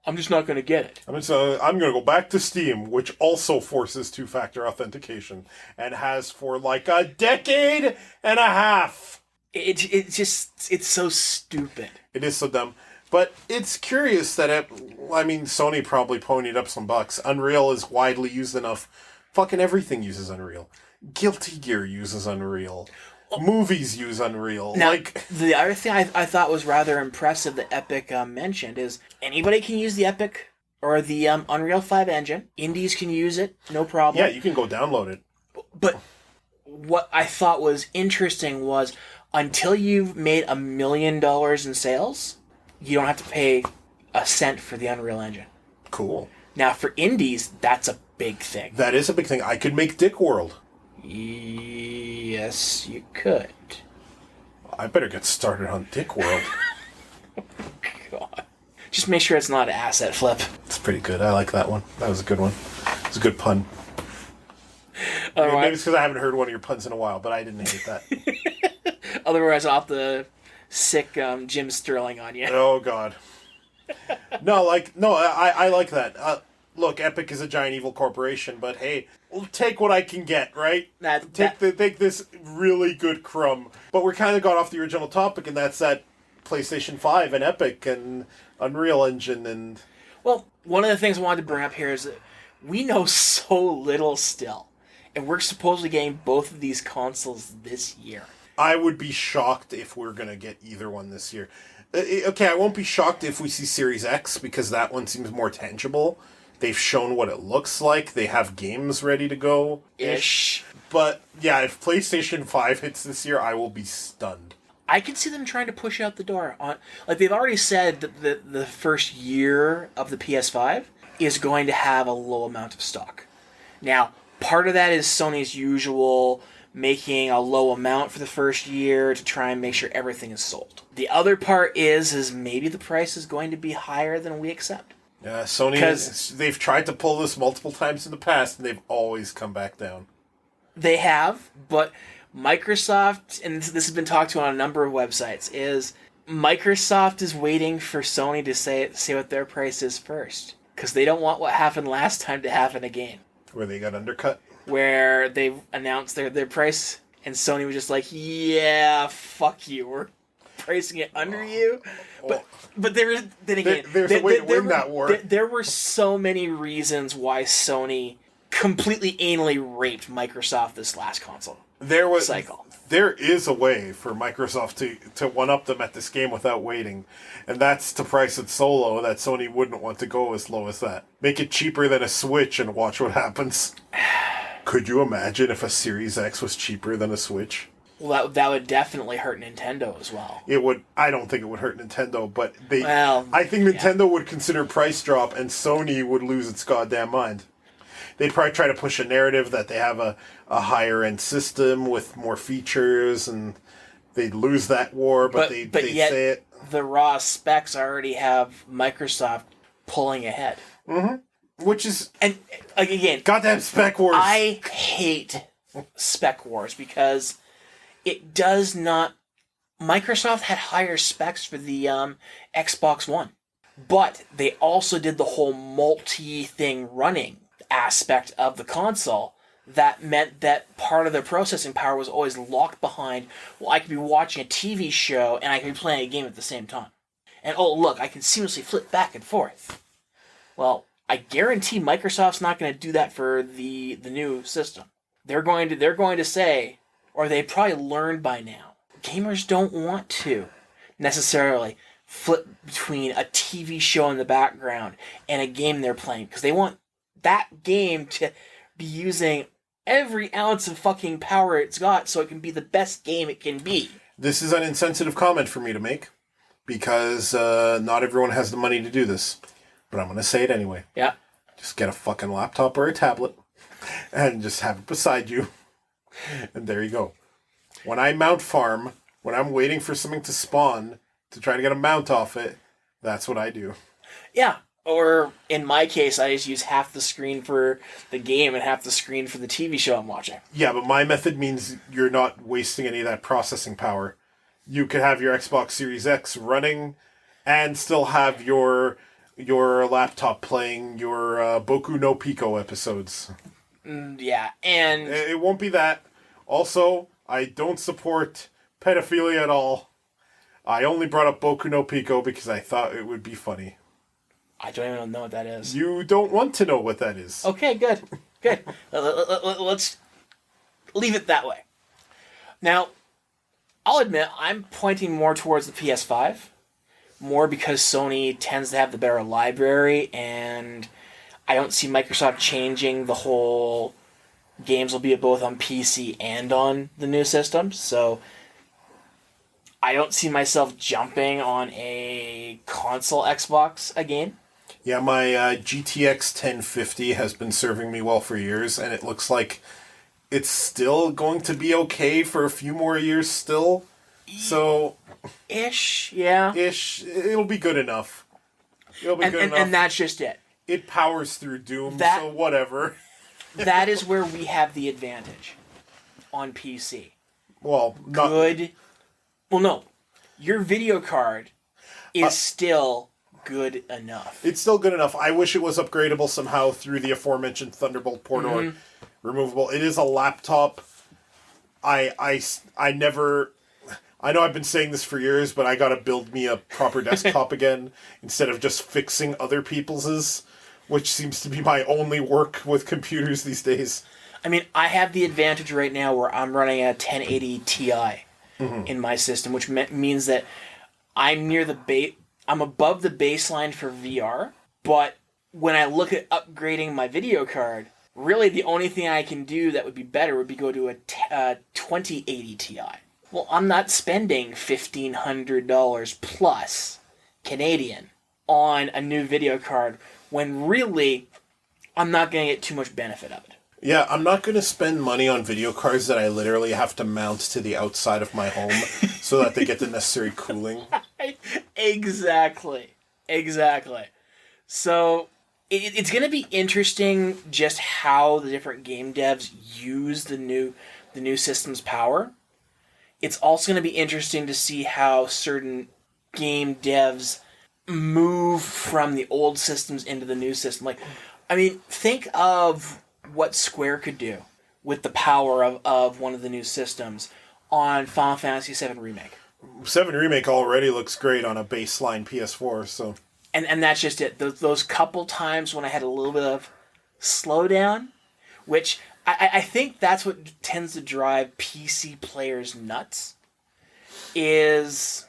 I'm just not going to get it. I'm going to go back to Steam, which also forces two-factor authentication, and has for like a decade and a half. It's so stupid. It is so dumb. But it's curious that, Sony probably ponied up some bucks. Unreal is widely used enough. Fucking everything uses Unreal. Guilty Gear uses Unreal. Movies use Unreal. Now, the other thing I thought was rather impressive that Epic mentioned is anybody can use the Epic or the Unreal 5 engine. Indies can use it, no problem. Yeah, you can go download it. But what I thought was interesting was until you've made $1 million in sales, you don't have to pay a cent for the Unreal Engine. Cool. Now, for indies, that's a big thing. That is a big thing. I could make Dick World. Yes, you could. I better get started on Dick World. God. Just make sure it's not an asset flip. It's pretty good. I like that one. That was a good one. It was a good pun. Otherwise, maybe it's because I haven't heard one of your puns in a while, but I didn't hate that. Otherwise, I'll have to sick Jim Sterling on you. Oh, God. I like that. Look, Epic is a giant evil corporation, but hey, we'll take what I can get, right? Take this really good crumb. But we're kind of got off the original topic, and that's that PlayStation 5 and Epic and Unreal Engine and... Well, one of the things I wanted to bring up here is that we know so little still. And we're supposedly getting both of these consoles this year. I would be shocked if we're going to get either one this year. Okay, I won't be shocked if we see Series X, because that one seems more tangible. They've shown what it looks like. They have games ready to go. Ish. But, yeah, if PlayStation 5 hits this year, I will be stunned. I can see them trying to push out the door. They've already said that the first year of the PS5 is going to have a low amount of stock. Now, part of that is Sony's usual making a low amount for the first year to try and make sure everything is sold. The other part is maybe the price is going to be higher than we accept. Yeah, Sony, they've tried to pull this multiple times in the past, and they've always come back down. They have, but Microsoft, and this has been talked to on a number of websites, is Microsoft is waiting for Sony to say what their price is first. Because they don't want what happened last time to happen again. Where they got undercut? Where they announced their price, and Sony was just like, yeah, fuck you, we're pricing it under you. But there's a way to win that war. There were so many reasons why Sony completely anally raped Microsoft this last console cycle. There is a way for Microsoft to one-up them at this game without waiting, and that's to price it so low that Sony wouldn't want to go as low as that. Make it cheaper than a Switch and watch what happens. Could you imagine if a Series X was cheaper than a Switch? Well, that would definitely hurt Nintendo as well. It would. I don't think it would hurt Nintendo, but I think Nintendo would consider price drop, and Sony would lose its goddamn mind. They'd probably try to push a narrative that they have a higher end system with more features, and they'd lose that war. But they'd say it. The raw specs already have Microsoft pulling ahead. Mm-hmm. Which is, and again, goddamn spec wars. I hate spec wars because it does not. Microsoft had higher specs for the Xbox One, but they also did the whole multi-thing running aspect of the console. That meant that part of the processing power was always locked behind, well, I could be watching a TV show and I could be playing a game at the same time. And oh, look, I can seamlessly flip back and forth. Well, I guarantee Microsoft's not going to do that for the new system. They're going to say, or they probably learned by now, gamers don't want to necessarily flip between a TV show in the background and a game they're playing, because they want that game to be using every ounce of fucking power it's got so it can be the best game it can be. This is an insensitive comment for me to make because not everyone has the money to do this. But I'm going to say it anyway. Yeah. Just get a fucking laptop or a tablet and just have it beside you. And there you go. When I mount farm, when I'm waiting for something to spawn to try to get a mount off it, that's what I do. Yeah. Or in my case, I just use half the screen for the game and half the screen for the TV show I'm watching. Yeah, but my method means you're not wasting any of that processing power. You could have your Xbox Series X running and still have your laptop playing your Boku no Pico episodes. Yeah, and... It won't be that. Also, I don't support pedophilia at all. I only brought up Boku no Pico because I thought it would be funny. I don't even know what that is. You don't want to know what that is. Okay, good. Good. Let's leave it that way. Now, I'll admit, I'm pointing more towards the PS5. More because Sony tends to have the better library, and I don't see Microsoft changing the whole games will be both on PC and on the new system. So I don't see myself jumping on a console Xbox again. Yeah, my GTX 1050 has been serving me well for years, and it looks like it's still going to be okay for a few more years still. So... Ish, yeah. Ish. It'll be good enough. It'll be good enough. And that's just it. It powers through Doom, so whatever. That is where we have the advantage on PC. Well, not... Good. Well, no. Your video card is still good enough. It's still good enough. I wish it was upgradable somehow through the aforementioned Thunderbolt port or removable. It is a laptop. I never... I know I've been saying this for years, but I gotta build me a proper desktop again instead of just fixing other people's, which seems to be my only work with computers these days. I mean, I have the advantage right now where I'm running a 1080 Ti in my system, which means that I'm near the I'm above the baseline for VR, but when I look at upgrading my video card, really the only thing I can do that would be better would be go to a 2080 Ti. Well, I'm not spending $1,500 plus Canadian on a new video card when really I'm not going to get too much benefit of it. Yeah, I'm not going to spend money on video cards that I literally have to mount to the outside of my home so that they get the necessary cooling. Exactly. So it's going to be interesting just how the different game devs use the new system's power. It's also going to be interesting to see how certain game devs move from the old systems into the new system. Like, I mean, think of what Square could do with the power of one of the new systems on Final Fantasy VII Remake. 7 Remake already looks great on a baseline PS4, so... And that's just it. Those couple times when I had a little bit of slowdown, which... I think that's what tends to drive PC players nuts, is,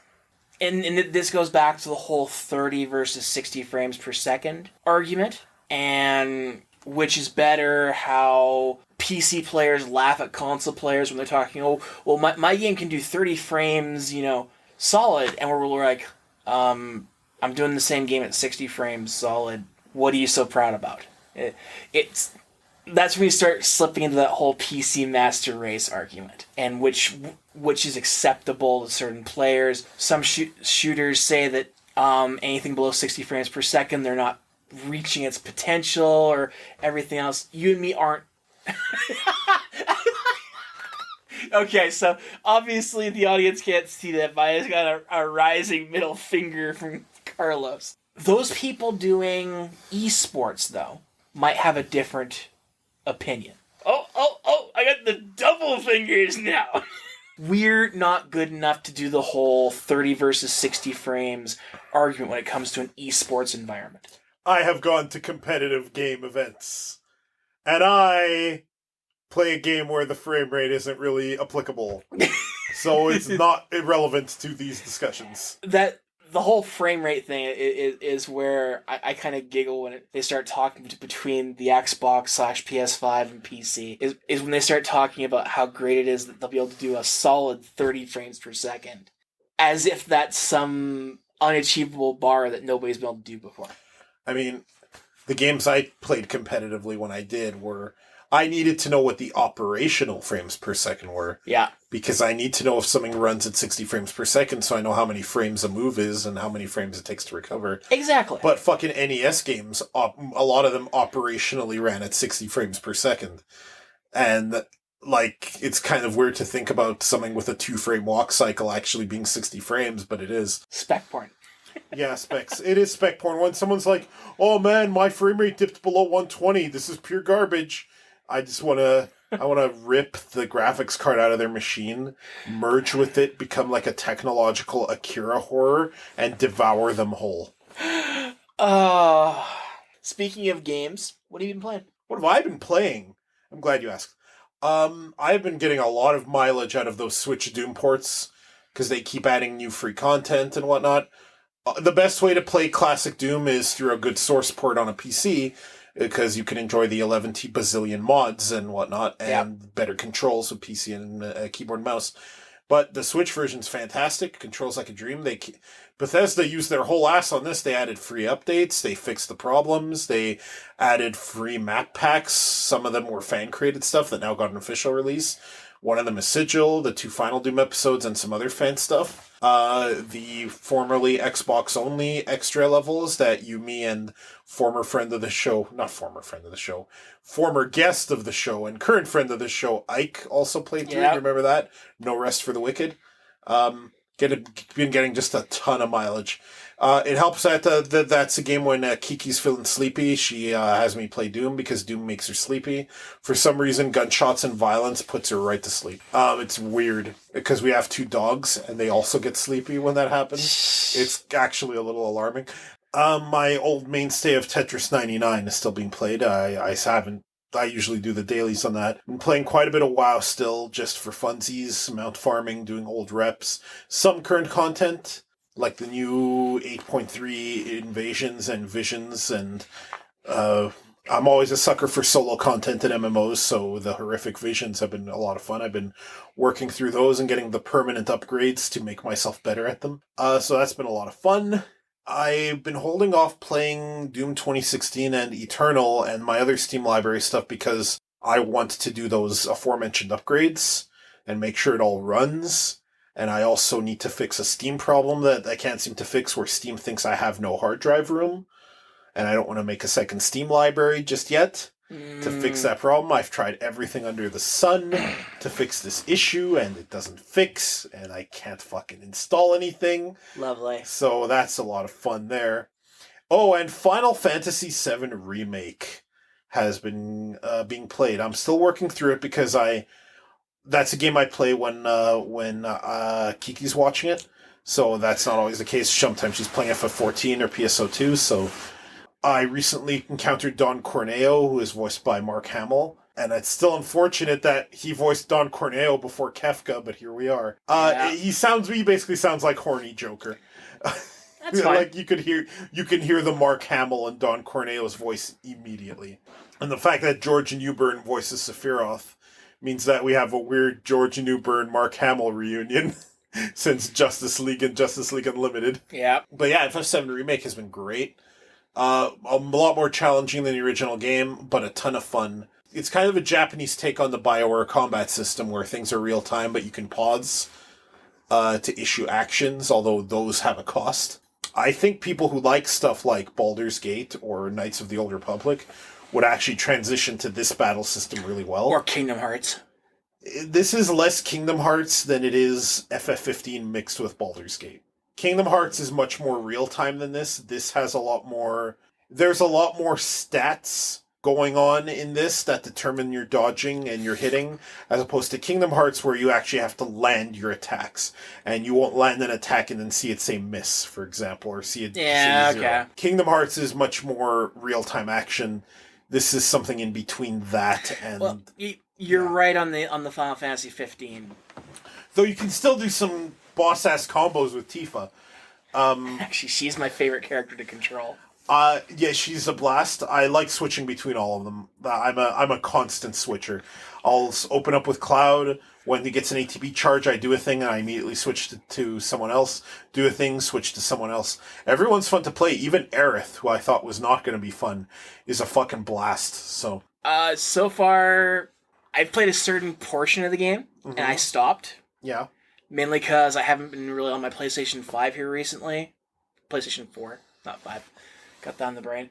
and this goes back to the whole 30 versus 60 frames per second argument, and which is better, how PC players laugh at console players when they're talking, oh, well, my game can do 30 frames, solid, and we're like, I'm doing the same game at 60 frames solid, what are you so proud about? That's when you start slipping into that whole PC master race argument, and which is acceptable to certain players. Some shooters say that anything below 60 frames per second, they're not reaching its potential, or everything else. You and me aren't. Okay, so obviously the audience can't see that, but I just got a rising middle finger from Carlos. Those people doing esports, though, might have a different opinion. Oh, I got the double fingers now. We're not good enough to do the whole 30 versus 60 frames argument when it comes to an esports environment. I have gone to competitive game events, and I play a game where the frame rate isn't really applicable. So it's not irrelevant to these discussions. the whole frame rate thing is where I kind of giggle when they start talking between the Xbox / PS5 and PC. Is when they start talking about how great it is that they'll be able to do a solid 30 frames per second. As if that's some unachievable bar that nobody's been able to do before. I mean, the games I played competitively when I did were... I needed to know what the operational frames per second were. Yeah. Because I need to know if something runs at 60 frames per second so I know how many frames a move is and how many frames it takes to recover. Exactly. But fucking NES games, a lot of them operationally ran at 60 frames per second. And, like, it's kind of weird to think about something with a 2-frame walk cycle actually being 60 frames, but it is. Spec porn. Yeah, specs. It is spec porn. When someone's like, oh man, my frame rate dipped below 120. This is pure garbage. I want to rip the graphics card out of their machine, merge with it, become like a technological Akira horror, and devour them whole. Speaking of games, what have you been playing? What have I been playing? I'm glad you asked. I've been getting a lot of mileage out of those Switch Doom ports, because they keep adding new free content and whatnot. The best way to play classic Doom is through a good source port on a PC, because you can enjoy the 11 bazillion mods and whatnot, and better controls with PC and keyboard and mouse. But the Switch version's fantastic. Controls like a dream. Bethesda used their whole ass on this. They added free updates. They fixed the problems. They added free map packs. Some of them were fan-created stuff that now got an official release. One of them is Sigil, the 2 Final Doom episodes, and some other fan stuff. The formerly Xbox-only extra levels that me and former guest of the show and current friend of the show, Ike, also played through. Yep. You remember that? No Rest for the Wicked. Been getting just a ton of mileage. It helps that that's a game when Kiki's feeling sleepy. She has me play Doom because Doom makes her sleepy. For some reason, gunshots and violence puts her right to sleep. It's weird because we have 2 dogs and they also get sleepy when that happens. It's actually a little alarming. My old mainstay of Tetris 99 is still being played. I usually do the dailies on that. Been playing quite a bit of WoW still, just for funsies, mount farming, doing old reps. Some current content, like the new 8.3 invasions and visions, and I'm always a sucker for solo content in MMOs, so the horrific visions have been a lot of fun. I've been working through those and getting the permanent upgrades to make myself better at them. So that's been a lot of fun. I've been holding off playing Doom 2016 and Eternal and my other Steam library stuff because I want to do those aforementioned upgrades and make sure it all runs. And I also need to fix a Steam problem that I can't seem to fix, where Steam thinks I have no hard drive room. And I don't want to make a second Steam library just yet to fix that problem. I've tried everything under the sun to fix this issue, and it doesn't fix, and I can't fucking install anything. Lovely. So that's a lot of fun there. Oh, and Final Fantasy VII Remake has been being played. I'm still working through it because that's a game I play when Kiki's watching it. So that's not always the case. Sometimes she's playing FF14 or PSO2, so I recently encountered Don Corneo, who is voiced by Mark Hamill, and it's still unfortunate that he voiced Don Corneo before Kefka, but here we are. He basically sounds like horny Joker. That's fine. Like you can hear the Mark Hamill and Don Corneo's voice immediately. And the fact that George Newbern voices Sephiroth means that we have a weird George Newbern Mark Hamill reunion since Justice League and Justice League Unlimited. Yeah. But yeah, FF7 Remake has been great. A lot more challenging than the original game, but a ton of fun. It's kind of a Japanese take on the BioWare combat system where things are real time, but you can pause to issue actions, although those have a cost. I think people who like stuff like Baldur's Gate or Knights of the Old Republic would actually transition to this battle system really well. Or Kingdom Hearts. This is less Kingdom Hearts than it is FF15 mixed with Baldur's Gate. Kingdom Hearts is much more real-time than this. This has there's a lot more stats going on in this that determine your dodging and your hitting, as opposed to Kingdom Hearts where you actually have to land your attacks. And you won't land an attack and then see it say miss, for example, or see it say zero. Okay. Kingdom Hearts is much more real-time action. This is something in between that and... Well, you're right on the Final Fantasy 15. Though you can still do some boss-ass combos with Tifa. Actually, she's my favorite character to control. Yeah, she's a blast. I like switching between all of them. I'm a constant switcher. I'll open up with Cloud. When he gets an ATB charge, I do a thing and I immediately switch to someone else. Do a thing, switch to someone else. Everyone's fun to play. Even Aerith, who I thought was not going to be fun, is a fucking blast. So So far, I've played a certain portion of the game and I stopped. Yeah. Mainly because I haven't been really on my PlayStation 5 here recently. PlayStation 4, not 5. Got that in the brain.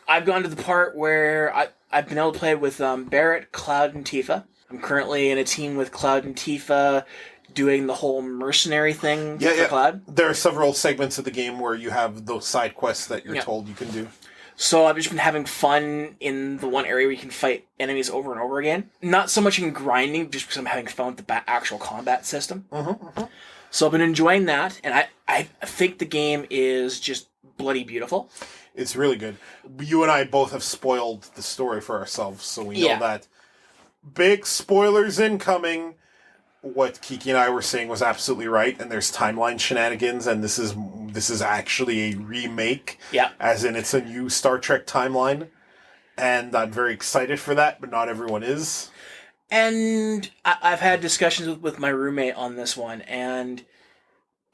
I've gone to the part where I've been able to play with Barrett, Cloud, and Tifa. I'm currently in a team with Cloud and Tifa doing the whole mercenary thing for Cloud. There are several segments of the game where you have those side quests that you're told you can do. So I've just been having fun in the one area where you can fight enemies over and over again. Not so much in grinding, just because I'm having fun with the actual combat system. So I've been enjoying that, and I think the game is just bloody beautiful. It's really good. You and I both have spoiled the story for ourselves, so we know that. Big spoilers incoming. What Kiki and I were saying was absolutely right, and there's timeline shenanigans, and this is actually a remake. Yeah. As in, it's a new Star Trek timeline, and I'm very excited for that, but not everyone is. And I've had discussions with my roommate on this one, and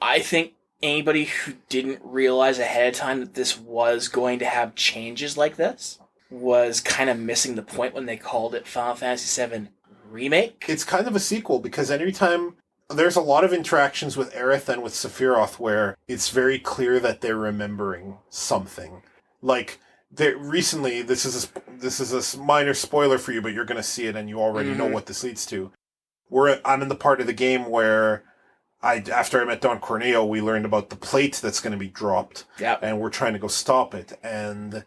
I think anybody who didn't realize ahead of time that this was going to have changes like this was kind of missing the point when they called it Final Fantasy VII Remake. It's kind of a sequel, because anytime there's a lot of interactions with Aerith and with Sephiroth where it's very clear that they're remembering something. Like, recently, this is a minor spoiler for you, but you're going to see it and you already know what this leads to. I'm in the part of the game where after I met Don Corneo, we learned about the plate that's going to be dropped. Yep. And we're trying to go stop it. And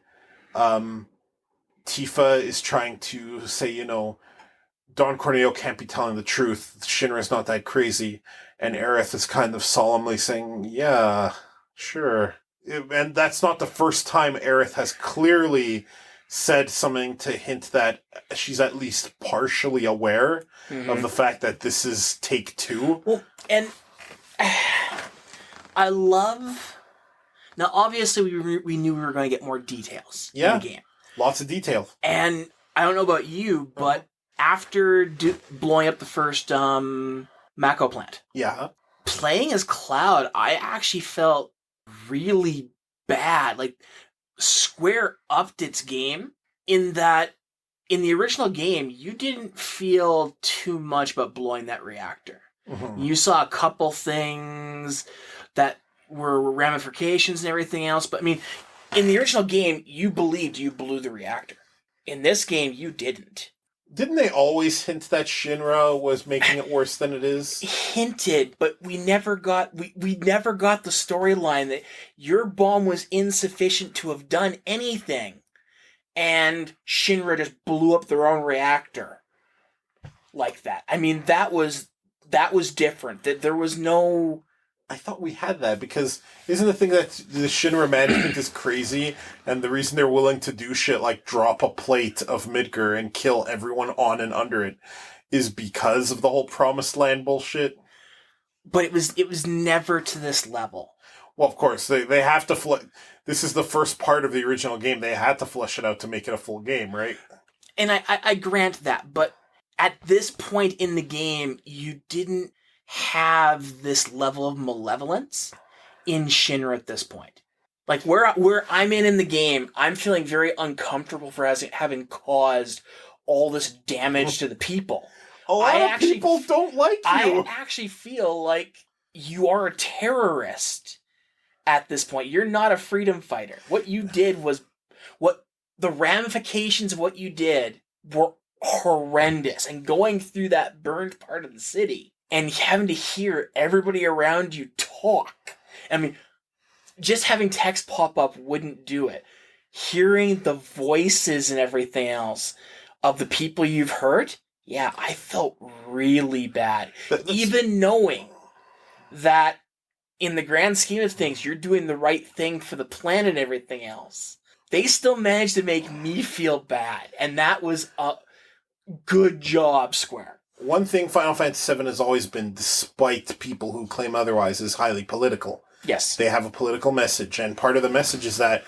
Tifa is trying to say, Don Corneo can't be telling the truth. Shinra's not that crazy. And Aerith is kind of solemnly saying, yeah, sure. And that's not the first time Aerith has clearly said something to hint that she's at least partially aware of the fact that this is take two. Well, and I love... Now, obviously, we knew we were going to get more details in the game. Lots of detail. And I don't know about you, but after blowing up the first Mako plant, playing as Cloud, I actually felt really bad. Like, Square upped its game in that in the original game, you didn't feel too much about blowing that reactor. You saw a couple things that were ramifications and everything else, but I mean, in the original game, you believed you blew the reactor. In this game, you didn't. Didn't they always hint that Shinra was making it worse than it is? Hinted, but we never got we never got the storyline that your bomb was insufficient to have done anything, and Shinra just blew up their own reactor like that. I mean, that was different. That there was no. I thought we had that, because isn't the thing that the Shinra management is crazy, and the reason they're willing to do shit like drop a plate of Midgar and kill everyone on and under it is because of the whole Promised Land bullshit? But it was never to this level. Well, of course, they have to this is the first part of the original game. They had to flesh it out to make it a full game, right? And I grant that, but at this point in the game, you didn't have this level of malevolence in Shinra at this point. Like, where I'm in the game, I'm feeling very uncomfortable for having caused all this damage to the people. A lot of people don't like you. I actually feel like you are a terrorist at this point. You're not a freedom fighter. What you did was... the ramifications of what you did were horrendous. And going through that burned part of the city and having to hear everybody around you talk. I mean, just having text pop up wouldn't do it. Hearing the voices and everything else of the people you've hurt, yeah, I felt really bad. Even knowing that in the grand scheme of things, you're doing the right thing for the planet and everything else. They still managed to make me feel bad. And that was a good job, Square. One thing Final Fantasy VII has always been, despite people who claim otherwise, is highly political. Yes. They have a political message, and part of the message is that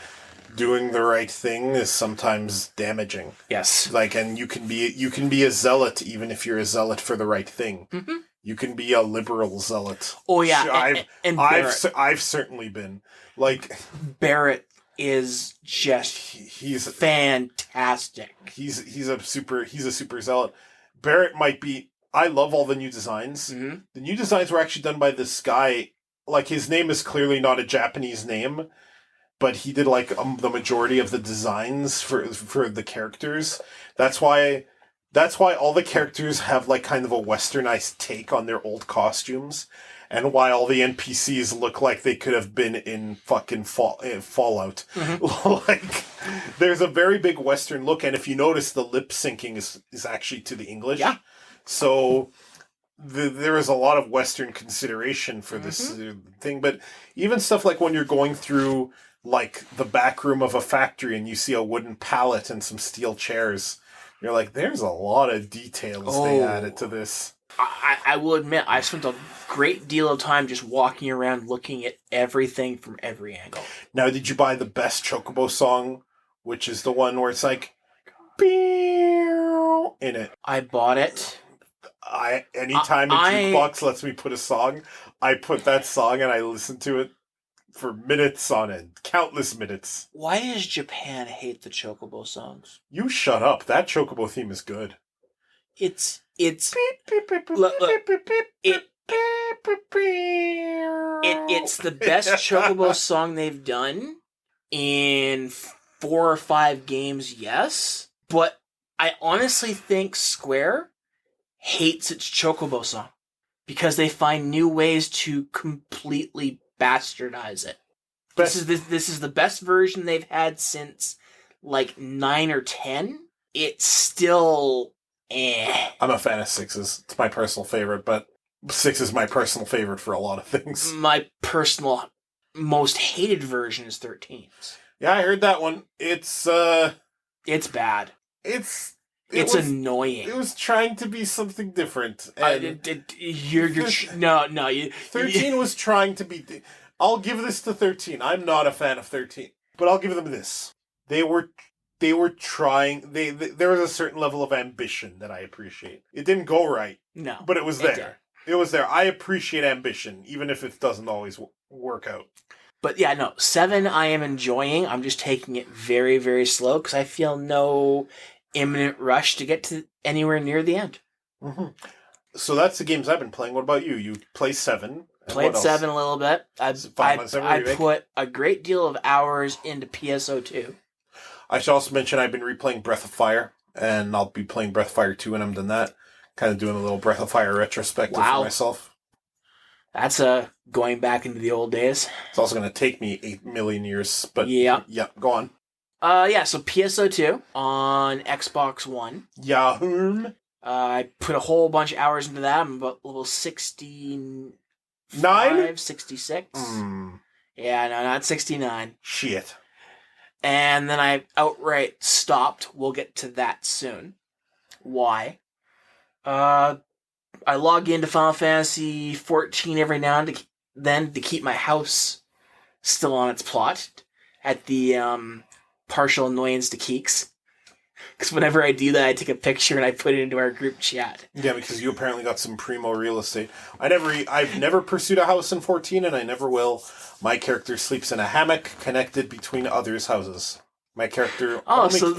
doing the right thing is sometimes damaging. Yes. Like, and you can be a zealot even if you're a zealot for the right thing. Mm-hmm. You can be a liberal zealot. Oh yeah, I've certainly been. Like, Barrett is just he's fantastic. He's a super zealot. Barrett might be. I love all the new designs. Mm-hmm. The new designs were actually done by this guy. Like, his name is clearly not a Japanese name, but he did like the majority of the designs for the characters. That's why all the characters have like kind of a westernized take on their old costumes, and why all the NPCs look like they could have been in fucking Fallout. Mm-hmm. Like, there's a very big western look, and if you notice, the lip syncing is actually to the English. Yeah. So there is a lot of western consideration for this thing, but even stuff like when you're going through like the back room of a factory and you see a wooden pallet and some steel chairs, you're like, there's a lot of details they added to this. I will admit, I spent a great deal of time just walking around looking at everything from every angle. Now, did you buy the best Chocobo song, which is the one where it's like, in it? I bought it. Anytime a jukebox lets me put a song, I put that song and I listen to it for minutes on end. Countless minutes. Why does Japan hate the Chocobo songs? You shut up. That Chocobo theme is good. It's it's the best Chocobo song they've done in 4 or 5 games, yes. But I honestly think Square hates its Chocobo song because they find new ways to completely bastardize it. This is the best version they've had since like 9 or 10. It's still I'm a fan of 6s. It's my personal favorite, but 6 is my personal favorite for a lot of things. My personal most hated version is 13's. Yeah, I heard that one. It's bad. It's annoying. It was trying to be something different. And 13 was trying to be. I'll give this to 13. I'm not a fan of 13, but I'll give them this. They were trying. There was a certain level of ambition that I appreciate. It didn't go right. No, but it was there. It was there. I appreciate ambition, even if it doesn't always work out. But yeah, no, 7 I am enjoying. I'm just taking it very, very slow because I feel no imminent rush to get to anywhere near the end. Mm-hmm. So that's the games I've been playing. What about you? You play 7. Played 7 a little bit. I put a great deal of hours into PSO2. I should also mention I've been replaying Breath of Fire, and I'll be playing Breath of Fire 2 when I'm done that. Kind of doing a little Breath of Fire retrospective for myself. That's going back into the old days. It's also going to take me 8 million years, but yeah, go on. So PSO2 on Xbox One. Yahoo! I put a whole bunch of hours into that. I'm about level 69? 66. Yeah, no, not 69. Shit. And then I outright stopped. We'll get to that soon. Why? I log into Final Fantasy 14 every now and then to keep my house still on its plot at the partial annoyance to Keeks. Because whenever I do that, I take a picture and I put it into our group chat. Yeah, because you apparently got some primo real estate. I've never pursued a house in 14, and I never will. My character sleeps in a hammock connected between others' houses. My character. So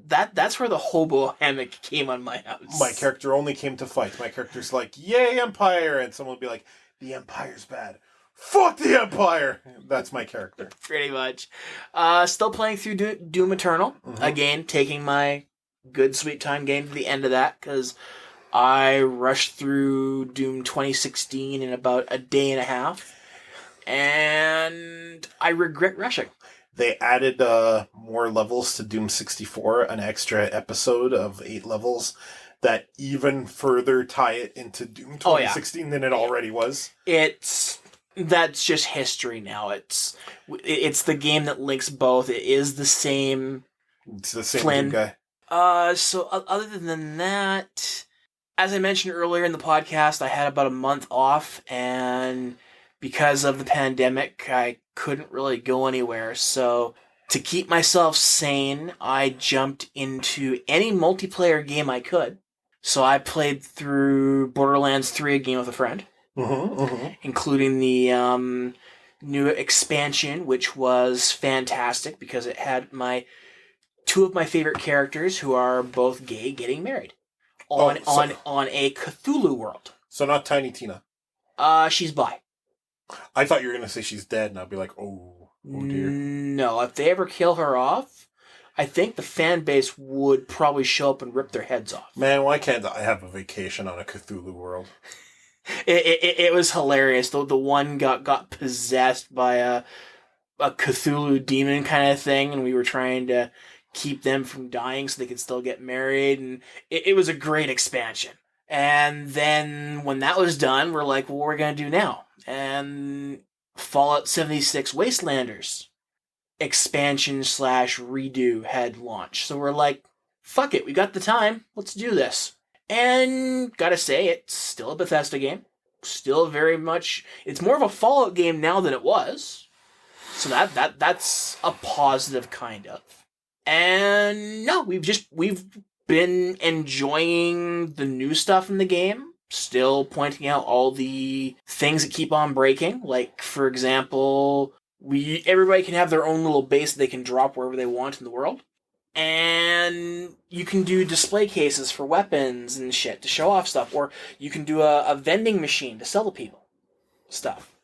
that's where the hobo hammock came on my house. My character only came to fight. My character's like, "Yay, Empire!" and someone would be like, "The Empire's bad." Fuck the Empire! That's my character. Pretty much. Still playing through Doom Eternal. Mm-hmm. Again, taking my good sweet time getting to the end of that, because I rushed through Doom 2016 in about a day and a half. And I regret rushing. They added more levels to Doom 64, an extra episode of 8 levels that even further tie it into Doom 2016 than it already was. That's just history now. It's the game that links both. It is the same. It's the same Flynn guy. So other than that, as I mentioned earlier in the podcast, I had about a month off, and because of the pandemic, I couldn't really go anywhere. So to keep myself sane, I jumped into any multiplayer game I could. So I played through Borderlands 3 again with a friend, including the new expansion, which was fantastic because it had two of my favorite characters who are both gay getting married on a Cthulhu world. So not Tiny Tina. She's bi. I thought you were going to say she's dead, and I'd be like, oh dear. No, if they ever kill her off, I think the fan base would probably show up and rip their heads off. Man, why can't I have a vacation on a Cthulhu world? It was hilarious. The one got possessed by a Cthulhu demon kind of thing, and we were trying to keep them from dying so they could still get married, and it was a great expansion. And then when that was done, we're like, well, what are we going to do now? And Fallout 76 Wastelanders expansion / redo had launched. So we're like, fuck it, we got the time, let's do this. And gotta say, it's still a Bethesda game. Still very much, it's more of a Fallout game now than it was. So that's a positive kind of. And no, we've been enjoying the new stuff in the game. Still pointing out all the things that keep on breaking. Like, for example, everybody can have their own little base that they can drop wherever they want in the world. And you can do display cases for weapons and shit to show off stuff. Or you can do a vending machine to sell to people stuff.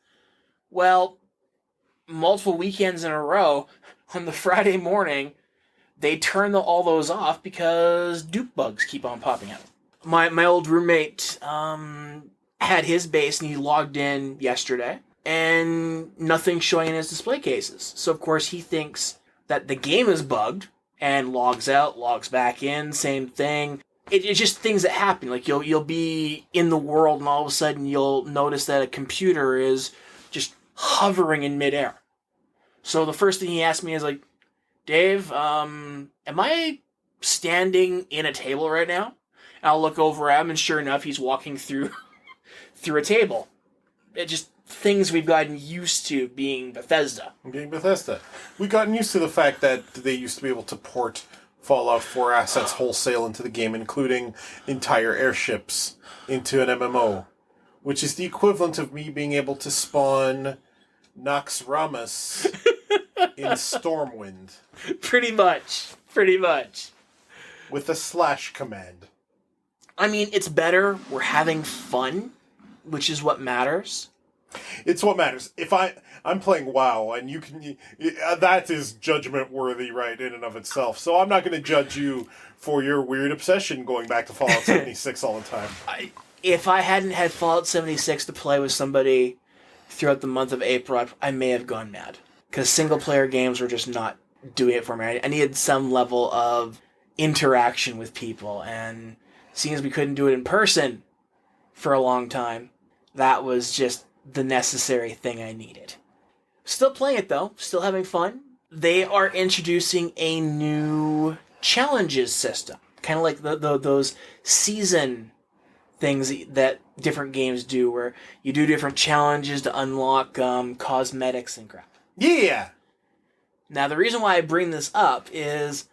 Well, multiple weekends in a row, on the Friday morning, they turn all those off because dupe bugs keep on popping up. My old roommate had his base and he logged in yesterday and nothing's showing in his display cases. So of course he thinks that the game is bugged and logs out, logs back in, same thing. It's just things that happen. Like you'll be in the world and all of a sudden you'll notice that a computer is just hovering in midair. So the first thing he asked me is like, Dave, am I standing in a table right now? And I'll look over at him, and sure enough, he's walking through a table. It just things we've gotten used to being Bethesda. We've gotten used to the fact that they used to be able to port Fallout 4 assets wholesale into the game, including entire airships into an MMO, which is the equivalent of me being able to spawn Nox Ramus in Stormwind. Pretty much. With a / command. I mean, it's better. We're having fun, which is what matters. It's what matters. If I'm playing WoW, and you can, that is judgment worthy, right, in and of itself. So I'm not going to judge you for your weird obsession going back to Fallout 76 all the time. If I hadn't had Fallout 76 to play with somebody throughout the month of April, I may have gone mad. Because single-player games were just not doing it for me. I needed some level of interaction with people, and seeing as we couldn't do it in person for a long time, that was just the necessary thing I needed. Still playing it, though. Still having fun. They are introducing a new challenges system. Kind of like those season things that different games do, where you do different challenges to unlock cosmetics and crap. Yeah! Now, the reason why I bring this up is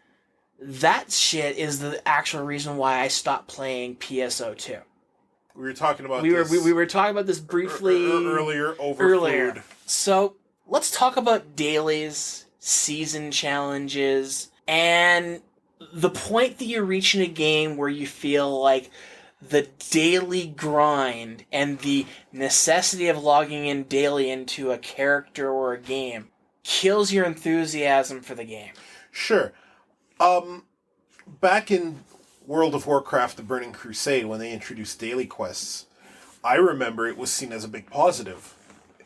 that shit is the actual reason why I stopped playing PSO2. We were talking about we were talking about this briefly earlier. So let's talk about dailies, season challenges, and the point that you reach in a game where you feel like the daily grind and the necessity of logging in daily into a character or a game kills your enthusiasm for the game. Sure. Back in World of Warcraft, The Burning Crusade, when they introduced daily quests, I remember it was seen as a big positive,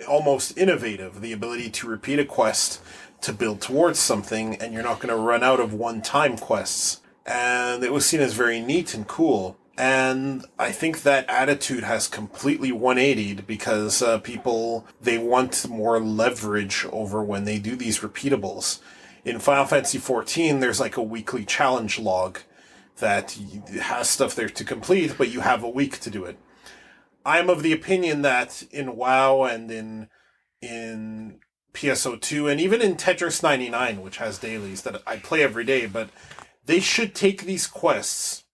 almost innovative, the ability to repeat a quest to build towards something, and you're not going to run out of one-time quests. And it was seen as very neat and cool. And I think that attitude has completely 180'd because people, they want more leverage over when they do these repeatables. In Final Fantasy XIV, there's like a weekly challenge log that has stuff there to complete, but you have a week to do it. I'm of the opinion that in WoW and in PSO2 and even in Tetris 99, which has dailies that I play every day, but they should take these quests,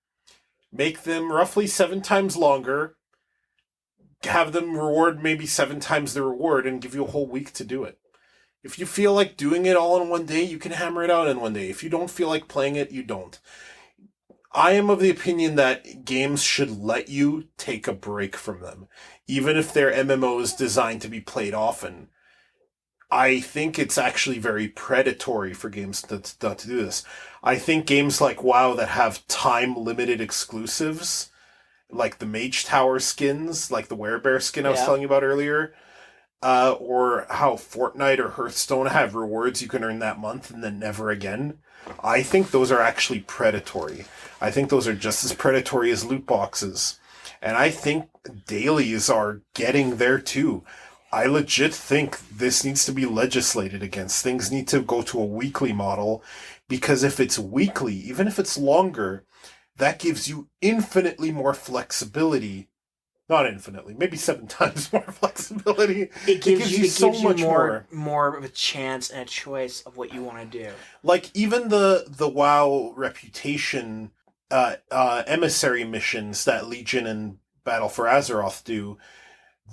make them roughly 7 times longer, have them reward maybe 7 times the reward, and give you a whole week to do it. If you feel like doing it all in one day, you can hammer it out in one day. If you don't feel like playing it, you don't. I am of the opinion that games should let you take a break from them, even if they're MMOs designed to be played often. I think it's actually very predatory for games not to do this. I think games like WoW that have time-limited exclusives, like the Mage Tower skins, like the Werebear skin I was telling you about earlier, or how Fortnite or Hearthstone have rewards you can earn that month and then never again. I think those are actually predatory. I think those are just as predatory as loot boxes. And I think dailies are getting there too. I legit think this needs to be legislated against. Things need to go to a weekly model, because if it's weekly, even if it's longer, that gives you infinitely more flexibility. Not infinitely, maybe 7 times more flexibility. It gives you so much more of a chance and a choice of what you want to do. Like even the WoW reputation emissary missions that Legion and Battle for Azeroth do,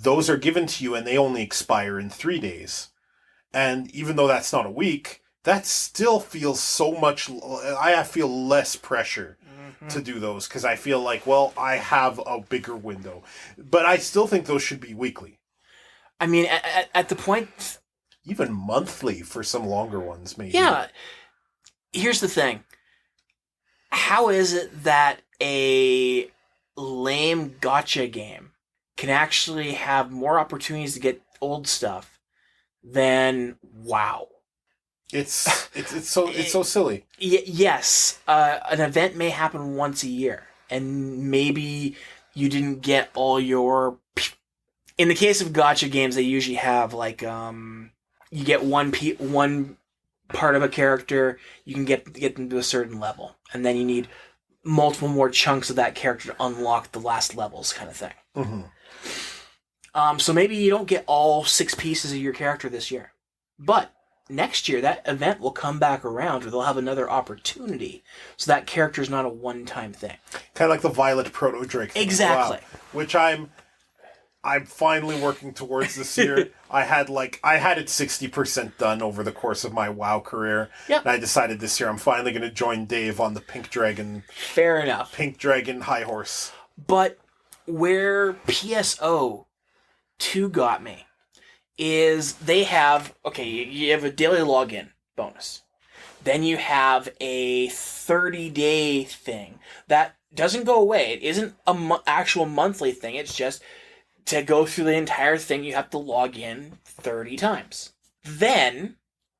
those are given to you and they only expire in 3 days. And even though that's not a week, that still feels so much... I feel less pressure to do those, because I feel like, well, I have a bigger window. But I still think those should be weekly. I mean, at the point... Even monthly for some longer ones, maybe. Yeah. Here's the thing. How is it that a lame gacha game can actually have more opportunities to get old stuff than WoW? It's so silly. Yes, an event may happen once a year, and maybe you didn't get all your... In the case of gacha games, they usually have, like, you get one part of a character, you can get them to a certain level, and then you need multiple more chunks of that character to unlock the last levels, kind of thing. Mm-hmm. So maybe you don't get all 6 pieces of your character this year, but next year, that event will come back around, or they'll have another opportunity. So that character is not a one-time thing. Kind of like the Violet Proto Drake thing. Exactly. Wow. Which I'm finally working towards this year. I had it 60% done over the course of my WoW career. Yep. And I decided this year I'm finally going to join Dave on the Pink Dragon. Fair enough. Pink Dragon High Horse. But where PSO 2 got me is they have, okay, you have a daily login bonus. Then you have a 30-day thing. That doesn't go away. It isn't an actual monthly thing. It's just to go through the entire thing, you have to log in 30 times. Then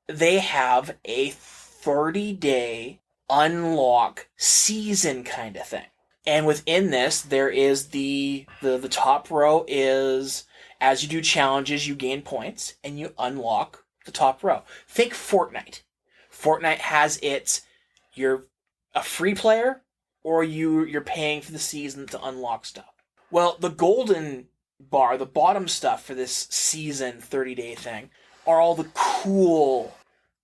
they have a 30-day unlock season kind of thing. And within this, there is the top row is... As you do challenges, you gain points, and you unlock the top row. Think Fortnite. Fortnite has you're a free player, or you're paying for the season to unlock stuff. Well, the golden bar, the bottom stuff for this season 30-day thing, are all the cool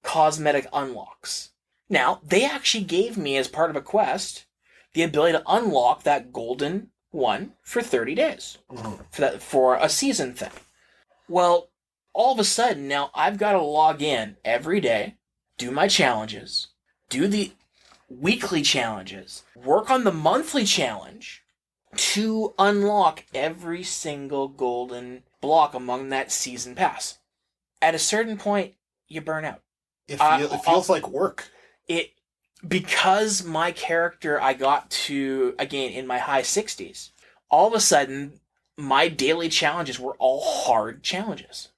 cosmetic unlocks. Now, they actually gave me, as part of a quest, the ability to unlock that golden one for 30 days for a season thing. Well, all of a sudden now I've got to log in every day, do my challenges, do the weekly challenges, work on the monthly challenge to unlock every single golden block among that season pass. At a certain point, you burn out. It feels like work. Because my character I got to, again, in my high 60s, all of a sudden, my daily challenges were all hard challenges.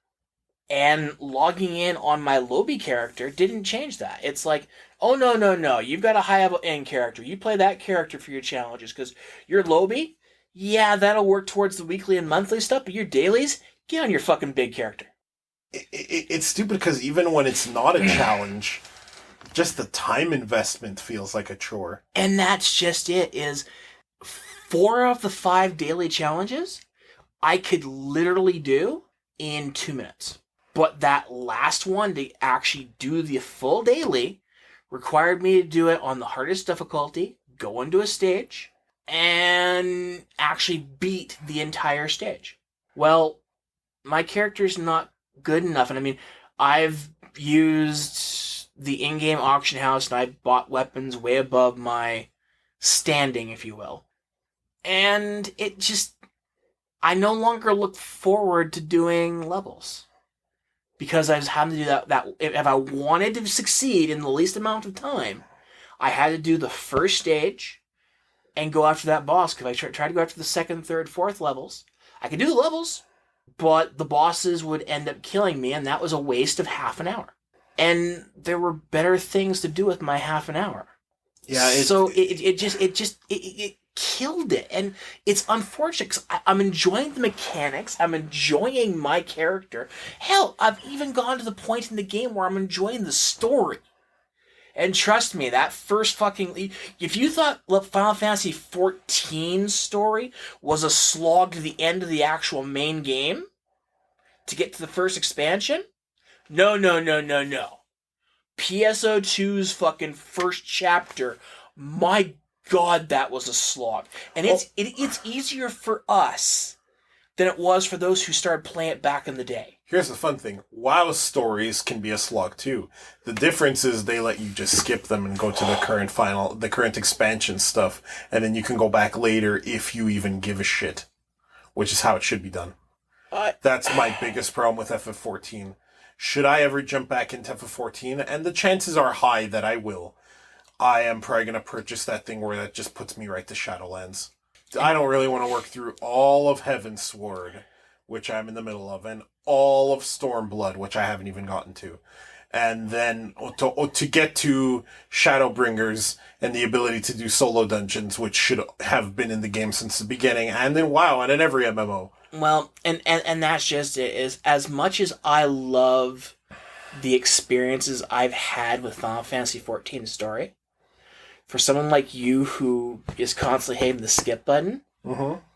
And logging in on my Lobby character didn't change that. It's like, oh, no, you've got a high-level end character. You play that character for your challenges, because your Lobby, yeah, that'll work towards the weekly and monthly stuff, but your dailies, get on your fucking big character. It's stupid, because even when it's not a challenge... Just the time investment feels like a chore. And that's just it, is 4 of the 5 daily challenges I could literally do in 2 minutes. But that last one to actually do the full daily required me to do it on the hardest difficulty, go into a stage, and actually beat the entire stage. Well, my character's not good enough. And I mean, I've used the in-game auction house and I bought weapons way above my standing, if you will. And it just... I no longer look forward to doing levels. Because I was having to do that if I wanted to succeed in the least amount of time, I had to do the first stage and go after that boss. Because if I tried to go after the second, third, fourth levels, I could do the levels, but the bosses would end up killing me, and that was a waste of half an hour. And there were better things to do with my half an hour. Yeah. It killed it, and it's unfortunate because I'm enjoying the mechanics. I'm enjoying my character. Hell, I've even gone to the point in the game where I'm enjoying the story. And trust me, that first fucking... If you thought Final Fantasy XIV story was a slog to the end of the actual main game to get to the first expansion, no. PSO2's fucking first chapter, my God, that was a slog. And it's easier for us than it was for those who started playing it back in the day. Here's the fun thing. WoW stories can be a slog too. The difference is they let you just skip them and go to the current expansion stuff, and then you can go back later if you even give a shit, which is how it should be done. That's my biggest problem with FF14. Should I ever jump back into FF14, and the chances are high that I will, I am probably going to purchase that thing where that just puts me right to Shadowlands. I don't really want to work through all of Heavensward, which I'm in the middle of, and all of Stormblood, which I haven't even gotten to. And then to get to Shadowbringers and the ability to do solo dungeons, which should have been in the game since the beginning, and then WoW, and in every MMO. Well, and that's just it, is as much as I love the experiences I've had with Final Fantasy XIV story, for someone like you who is constantly hitting the skip button,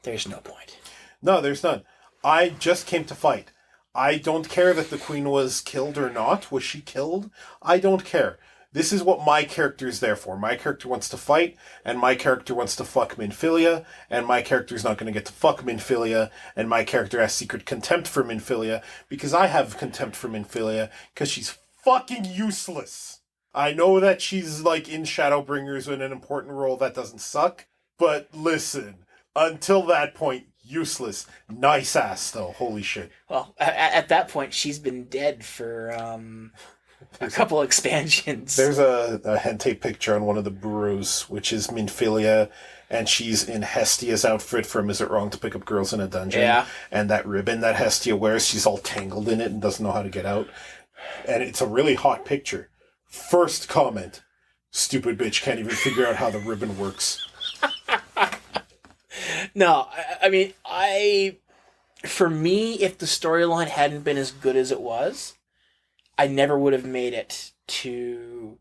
there's no point. No, there's none. I just came to fight. I don't care that the queen was killed or not. Was she killed? I don't care. This is what my character is there for. My character wants to fight, and my character wants to fuck Minfilia, and my character's not going to get to fuck Minfilia, and my character has secret contempt for Minfilia, because I have contempt for Minfilia, because she's fucking useless. I know that she's, like, in Shadowbringers in an important role. That doesn't suck. But listen, until that point, useless. Nice ass, though. Holy shit. Well, at that point, she's been dead for a couple expansions. There's a hentai picture on one of the brews, which is Minfilia, and she's in Hestia's outfit from Is It Wrong to Pick Up Girls in a Dungeon? Yeah. And that ribbon that Hestia wears, she's all tangled in it and doesn't know how to get out. And it's a really hot picture. First comment, stupid bitch can't even figure out how the ribbon works. No, I mean, for me, if the storyline hadn't been as good as it was, I never would have made it through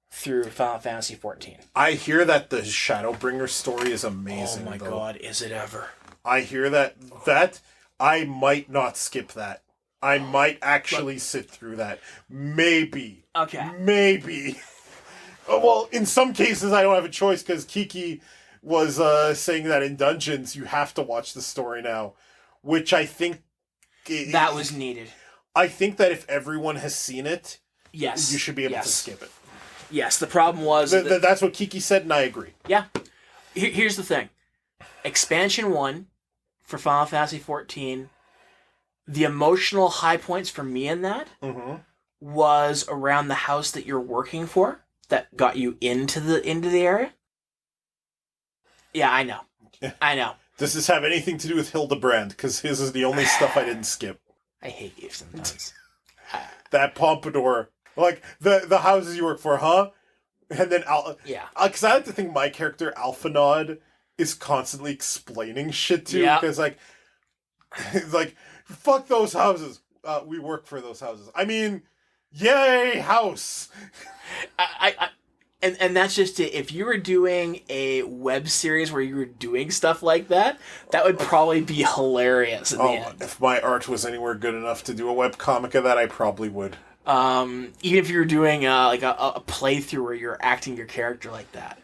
Final Fantasy XIV. I hear that the Shadowbringer story is amazing. Oh my God, is it ever? I hear that I might not skip that. I might actually sit through that. Maybe. Okay. Maybe. Well, in some cases I don't have a choice because Kiki was saying that in Dungeons you have to watch the story now, which I think... that was needed. I think that if everyone has seen it, yes, you should be able to skip it. Yes, the problem was... that's what Kiki said, and I agree. Yeah. Here's the thing. Expansion 1 for Final Fantasy XIV, the emotional high points for me in that was around the house that you're working for that got you into the area. Yeah, I know. I know. Does this have anything to do with Hildebrand? Because his is the only stuff I didn't skip. I hate you sometimes. That pompadour. Like, the houses you work for, huh? And then, yeah. Because I like to think my character, Alphanod, is constantly explaining shit to. Because, like, fuck those houses. We work for those houses. I mean, yay, house. And that's just it. If you were doing a web series where you were doing stuff like that, that would probably be hilarious in the end. If my art was anywhere good enough to do a web comic of that, I probably would. Even if you were doing like a playthrough where you're acting your character like that.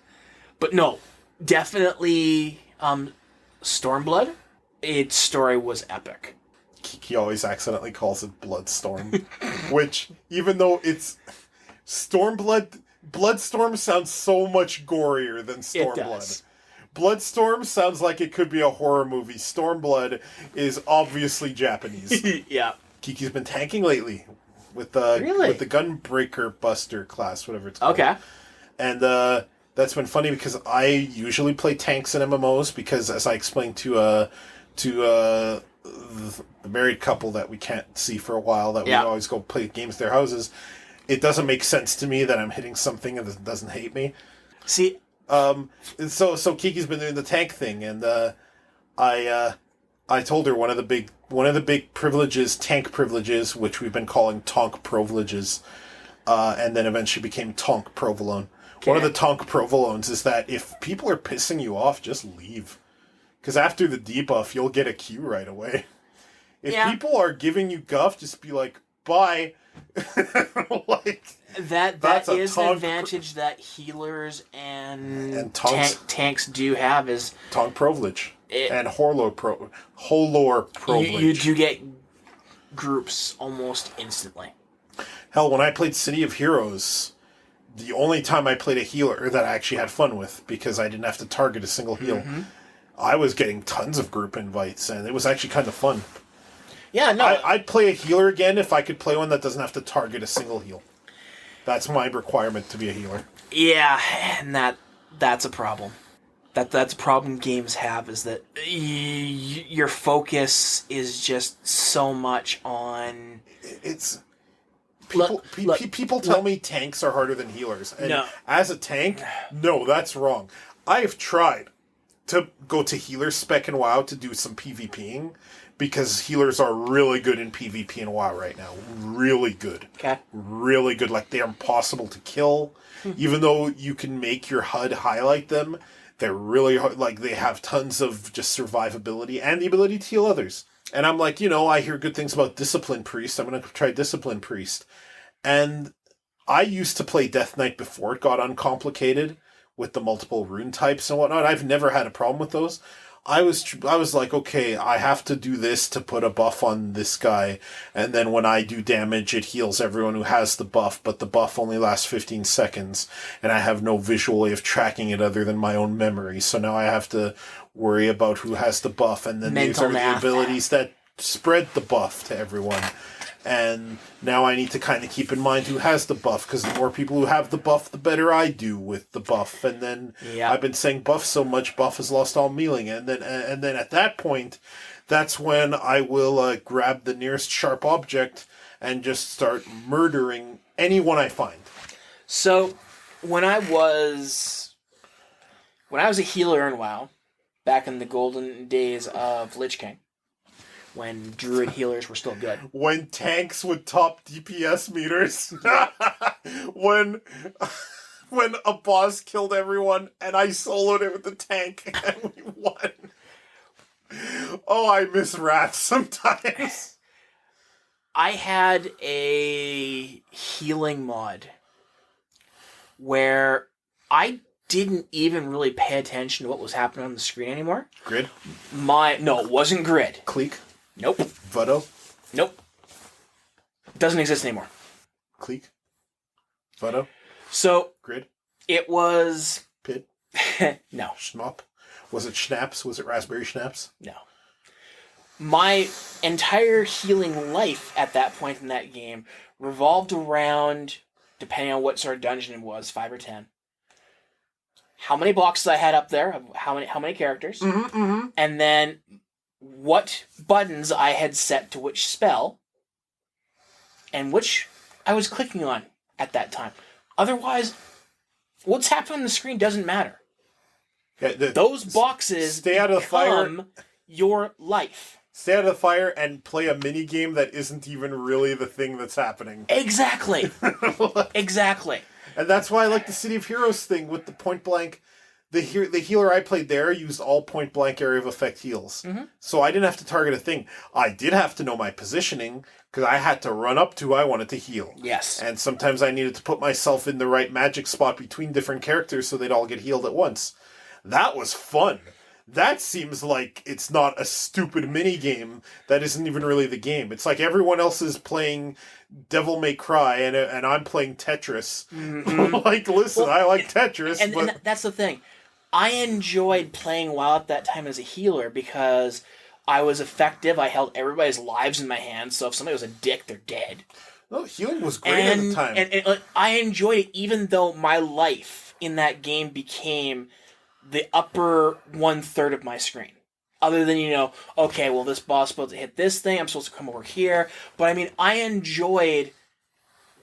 But no, definitely Stormblood. Its story was epic. Kiki always accidentally calls it Bloodstorm, which, even though it's Stormblood, Bloodstorm sounds so much gorier than Stormblood. It does. Bloodstorm sounds like it could be a horror movie. Stormblood is obviously Japanese. Yeah. Kiki's been tanking lately with the Gunbreaker Buster class, whatever it's called. Okay. And that's been funny because I usually play tanks in MMOs because, as I explained to the married couple that we can't see for a while, that we always go play games at their houses, it doesn't make sense to me that I'm hitting something that doesn't hate me. See, so Kiki's been doing the tank thing, and I told her one of the big privileges, tank privileges, which we've been calling tonk privileges, and then eventually became tonk provolone. Okay. One of the tonk provolones is that if people are pissing you off, just leave. Because after the debuff, you'll get a Q right away. If people are giving you guff, just be like, bye. Like that is an advantage that healers and tanks do have is tonk privilege and Holor privilege. You do get groups almost instantly. Hell, when I played City of Heroes, the only time I played a healer that I actually had fun with, because I didn't have to target a single heal, I was getting tons of group invites, and it was actually kind of fun. Yeah, no. I'd play a healer again if I could play one that doesn't have to target a single heal. That's my requirement to be a healer. Yeah, and that's a problem. That's a problem games have, is that your focus is just so much on... It's... People tell me tanks are harder than healers. And as a tank, no, that's wrong. I have tried to go to healer spec in WoW to do some PvPing, because healers are really good in PvP in WoW right now. Really good. Okay. Really good. Like, they're impossible to kill. Even though you can make your HUD highlight them, they're really hard. Like, they have tons of just survivability and the ability to heal others. And I'm like, I hear good things about Discipline Priest. I'm going to try Discipline Priest. And I used to play Death Knight before it got uncomplicated with the multiple rune types and whatnot. I've never had a problem with those. I was like, okay, I have to do this to put a buff on this guy, and then when I do damage, it heals everyone who has the buff, but the buff only lasts 15 seconds, and I have no visual way of tracking it other than my own memory, so now I have to worry about who has the buff, and then these are the abilities that spread the buff to everyone. And now I need to kind of keep in mind who has the buff, because the more people who have the buff, the better I do with the buff. And then I've been saying buff so much, buff has lost all meaning. And then at that point, that's when I will grab the nearest sharp object and just start murdering anyone I find. So when I was a healer in WoW, back in the golden days of Lich King, when druid healers were still good. When tanks would top DPS meters. when a boss killed everyone and I soloed it with the tank and we won. Oh, I miss Wrath sometimes. I had a healing mod where I didn't even really pay attention to what was happening on the screen anymore. Grid? No, it wasn't Grid. Clique? Nope. Vodo? Nope. Doesn't exist anymore. Clique? Vodo? So... Grid? It was... Pit? No. Schmop? Was it Schnapps? Was it Raspberry Schnapps? No. My entire healing life at that point in that game revolved around, depending on what sort of dungeon it was, 5 or 10. How many boxes I had up there, how many characters, and then what buttons I had set to which spell, and which I was clicking on at that time. Otherwise, what's happening on the screen doesn't matter. Yeah, those boxes stay out of the fire. Your life. Stay out of the fire and play a mini game that isn't even really the thing that's happening. Exactly. Exactly. And that's why I like the City of Heroes thing with the point blank. The healer I played there used all point blank area of effect heals. Mm-hmm. So I didn't have to target a thing. I did have to know my positioning because I had to run up to who I wanted to heal. Yes. And sometimes I needed to put myself in the right magic spot between different characters so they'd all get healed at once. That was fun. That seems like it's not a stupid mini game that isn't even really the game. It's like everyone else is playing Devil May Cry and I'm playing Tetris. Mm-hmm. Like, listen, Well, I like Tetris, and that's the thing. I enjoyed playing WoW at that time as a healer because I was effective. I held everybody's lives in my hands, so if somebody was a dick, they're dead. No, healing was great at the time. And I enjoyed it even though my life in that game became the upper 1/3 of my screen. Other than, okay, well, this boss is supposed to hit this thing, I'm supposed to come over here. But, I mean, I enjoyed,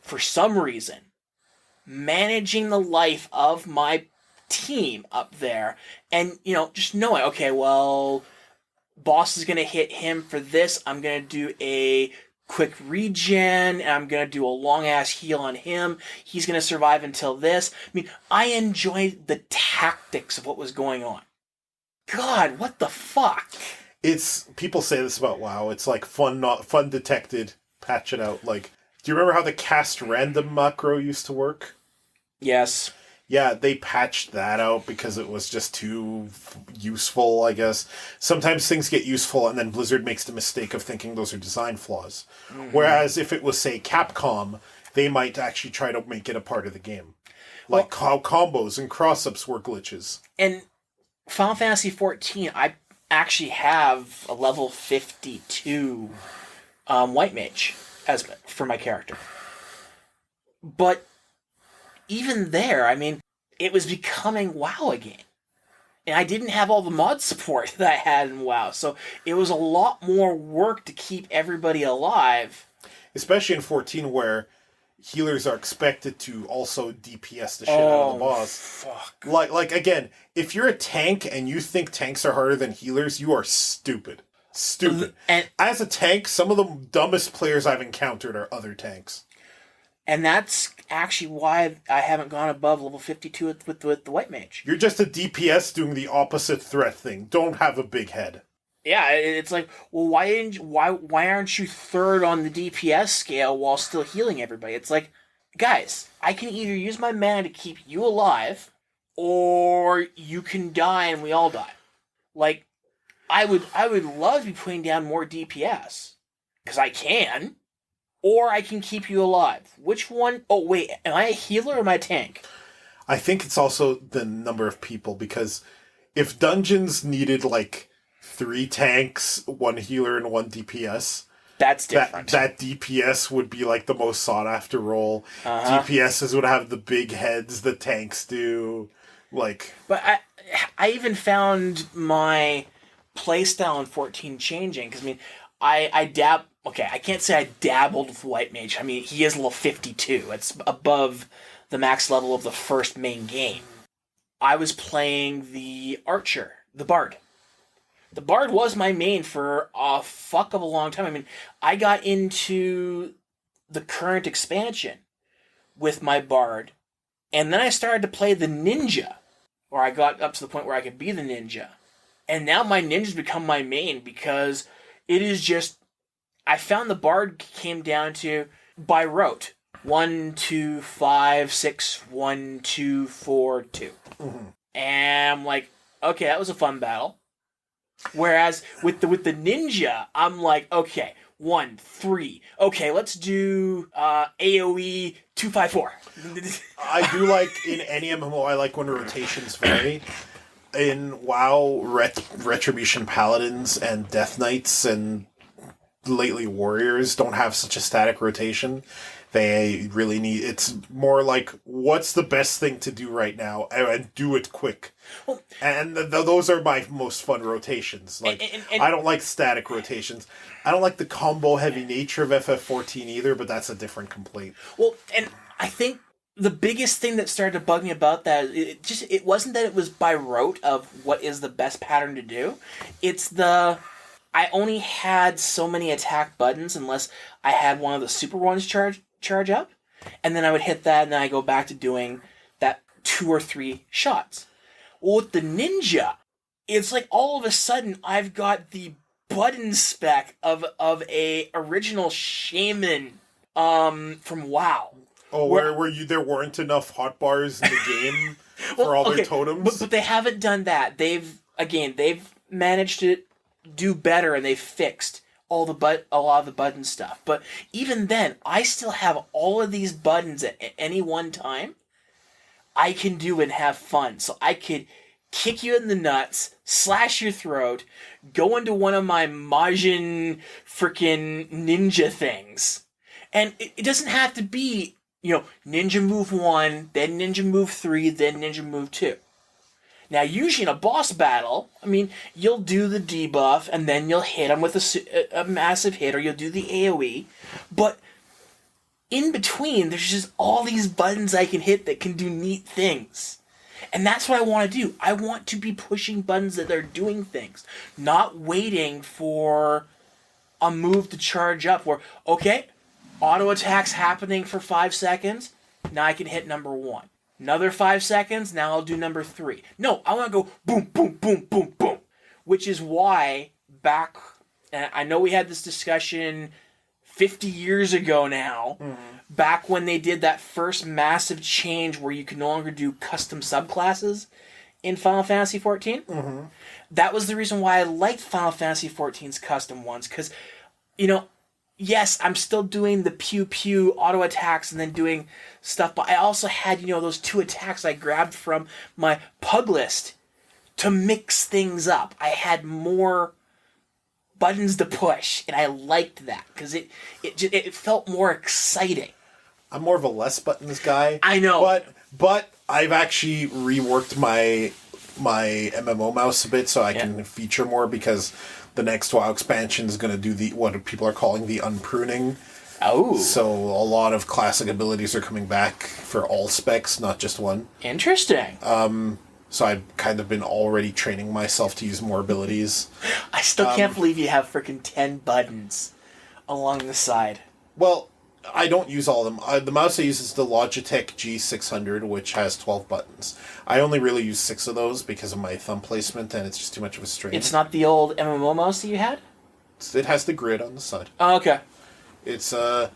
for some reason, managing the life of my team up there. And, just knowing, okay, well, boss is going to hit him for this. I'm going to do a quick regen, and I'm going to do a long-ass heal on him. He's going to survive until this. I mean, I enjoyed the tactics of what was going on. God, what the fuck? People say this about WoW. It's like fun detected, patch it out. Like, do you remember how the cast random macro used to work? Yes. Yeah, they patched that out because it was just too useful, I guess. Sometimes things get useful and then Blizzard makes the mistake of thinking those are design flaws. Mm-hmm. Whereas if it was, say, Capcom, they might actually try to make it a part of the game. Like how combos and cross-ups were glitches. And Final Fantasy XIV, I actually have a level 52 White Mage for my character. But even there, I mean, it was becoming WoW again. And I didn't have all the mod support that I had in WoW, so it was a lot more work to keep everybody alive. Especially in 14, where healers are expected to also DPS the shit out of the boss. Fuck. Like again, if you're a tank and you think tanks are harder than healers, you are stupid. Stupid. And as a tank, some of the dumbest players I've encountered are other tanks. And that's actually why I haven't gone above level 52 with the White Mage. You're just a DPS doing the opposite threat thing. Don't have a big head. Yeah, it's like, well, why aren't you third on the DPS scale while still healing everybody? It's like, guys, I can either use my mana to keep you alive, or you can die and we all die. Like, I would love to be putting down more DPS, because I can. Or I can keep you alive. Which one? Oh, wait. Am I a healer or am I a tank? I think it's also the number of people, because if dungeons needed, 3 tanks, 1 healer, and 1 DPS... That's different. That DPS would be, the most sought-after role. Uh-huh. DPSs would have the big heads that tanks do. But I even found my playstyle in 14 changing, because, I can't say I dabbled with White Mage. I mean, he is level 52. It's above the max level of the first main game. I was playing the Archer, the Bard. The Bard was my main for a fuck of a long time. I mean, I got into the current expansion with my Bard, and then I started to play the Ninja, or I got up to the point where I could be the Ninja. And now my Ninja's become my main because it is just... I found the Bard came down to, by rote, 1, 2, 5, 6, 1, 2, 4, 2. Mm-hmm. And I'm like, okay, that was a fun battle. Whereas with the Ninja, I'm like, okay, 1, 3. Okay, let's do AoE 2, 5, 4. I do like, in any MMO, I like when rotations vary. In WoW, Retribution Paladins and Death Knights and lately Warriors don't have such a static rotation. They really need... It's more like, what's the best thing to do right now? And do it quick. Well, and those are my most fun rotations. I don't like static rotations. I don't like the combo-heavy nature of FF14 either, but that's a different complaint. Well, and I think the biggest thing that started to bug me about that, it wasn't that it was by rote of what is the best pattern to do. It's I only had so many attack buttons unless I had one of the super ones charge up. And then I would hit that, and then I go back to doing that 2 or 3 shots. Well, with the Ninja, it's like all of a sudden I've got the button spec of a original shaman from WoW. Oh, where you there weren't enough hotbars in the game for all their totems? But they haven't done that. They've managed to do better, and they've fixed a lot of the button stuff. But even then, I still have all of these buttons at any one time I can do and have fun. So I could kick you in the nuts, slash your throat, go into one of my Majin freaking ninja things. And it doesn't have to be, ninja move 1, then ninja move 3, then ninja move 2. Now, usually in a boss battle, you'll do the debuff, and then you'll hit them with a massive hit, or you'll do the AoE. But in between, there's just all these buttons I can hit that can do neat things. And that's what I want to do. I want to be pushing buttons that are doing things, not waiting for a move to charge up where, okay, auto attack's happening for 5 seconds, now I can hit number 1. Another 5 seconds, now I'll do number 3. No, I want to go boom, boom, boom, boom, boom. Which is why back, and I know we had this discussion 50 years ago now, back when they did that first massive change where you can no longer do custom subclasses in Final Fantasy XIV. That was the reason why I liked Final Fantasy XIV's custom ones, because, yes, I'm still doing the pew-pew auto attacks and then doing stuff, but I also had, those 2 attacks I grabbed from my pug list to mix things up. I had more buttons to push, and I liked that, because it felt more exciting. I'm more of a less buttons guy. I know. But I've actually reworked my MMO mouse a bit so I can feature more, because the next WoW expansion is going to do what people are calling the unpruning. Oh. So a lot of classic abilities are coming back for all specs, not just one. Interesting. So I've kind of been already training myself to use more abilities. I still can't believe you have freaking 10 buttons along the side. Well, I don't use all of them. The mouse I use is the Logitech G600, which has 12 buttons. I only really use 6 of those because of my thumb placement, and it's just too much of a strain. It's not the old MMO mouse that you had? It has the grid on the side. Oh, okay. It's the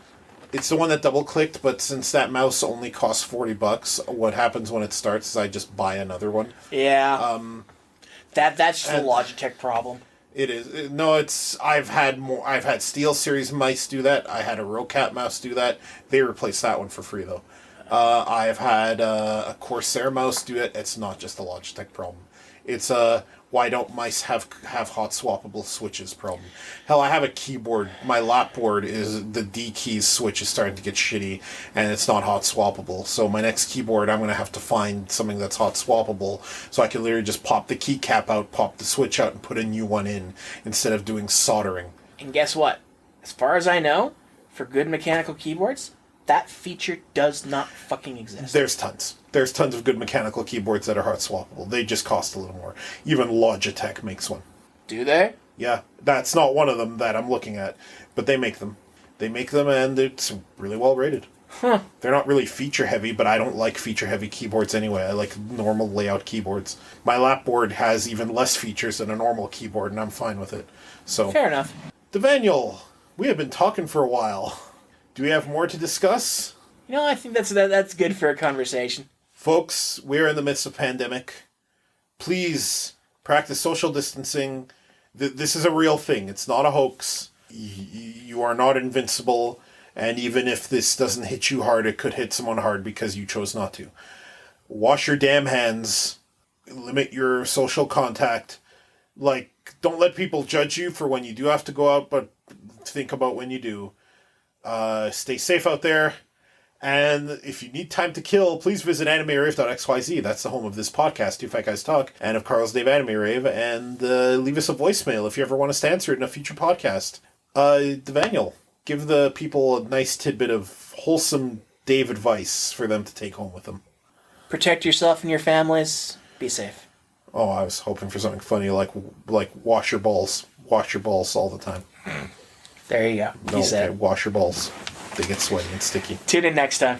one that double-clicked, but since that mouse only costs $40, what happens when it starts is I just buy another one. Yeah. That's just a Logitech problem. It is. No, it's. I've had SteelSeries mice do that. I had a RoCat mouse do that. They replaced that one for free, though. I've had a Corsair mouse do it. It's not just a Logitech problem. It's why don't mice have hot swappable switches problem. Hell, I have a keyboard. My lap board is the D keys switch is starting to get shitty, and it's not hot swappable. So my next keyboard, I'm going to have to find something that's hot swappable, so I can literally just pop the keycap out, pop the switch out, and put a new one in, instead of doing soldering. And guess what? As far as I know, for good mechanical keyboards, that feature does not fucking exist. There's tons. There's tons of good mechanical keyboards that are hot swappable. They just cost a little more. Even Logitech makes one. Do they? Yeah, that's not one of them that I'm looking at, but they make them. They make them, and it's really well rated. Huh. They're not really feature heavy, but I don't like feature heavy keyboards anyway. I like normal layout keyboards. My lap board has even less features than a normal keyboard, and I'm fine with it. So, fair enough. Devaniel, we have been talking for a while. Do we have more to discuss? I think that's good for a conversation. Folks, we're in the midst of pandemic. Please practice social distancing. This is a real thing. It's not a hoax. You are not invincible. And even if this doesn't hit you hard, it could hit someone hard because you chose not to. Wash your damn hands. Limit your social contact. Don't let people judge you for when you do have to go out, but think about when you do. Stay safe out there. And if you need time to kill, please visit animerave.xyz. That's the home of this podcast, Two Fat Guys Talk, and of Carl's Dave Anime Rave. And leave us a voicemail if you ever want us to answer it in a future podcast. Devaniel, give the people a nice tidbit of wholesome Dave advice for them to take home with them. Protect yourself and your families. Be safe. Oh, I was hoping for something funny like wash your balls. Wash your balls all the time. There you go. You said it. Wash your balls. they get sweaty and sticky. Tune in next time.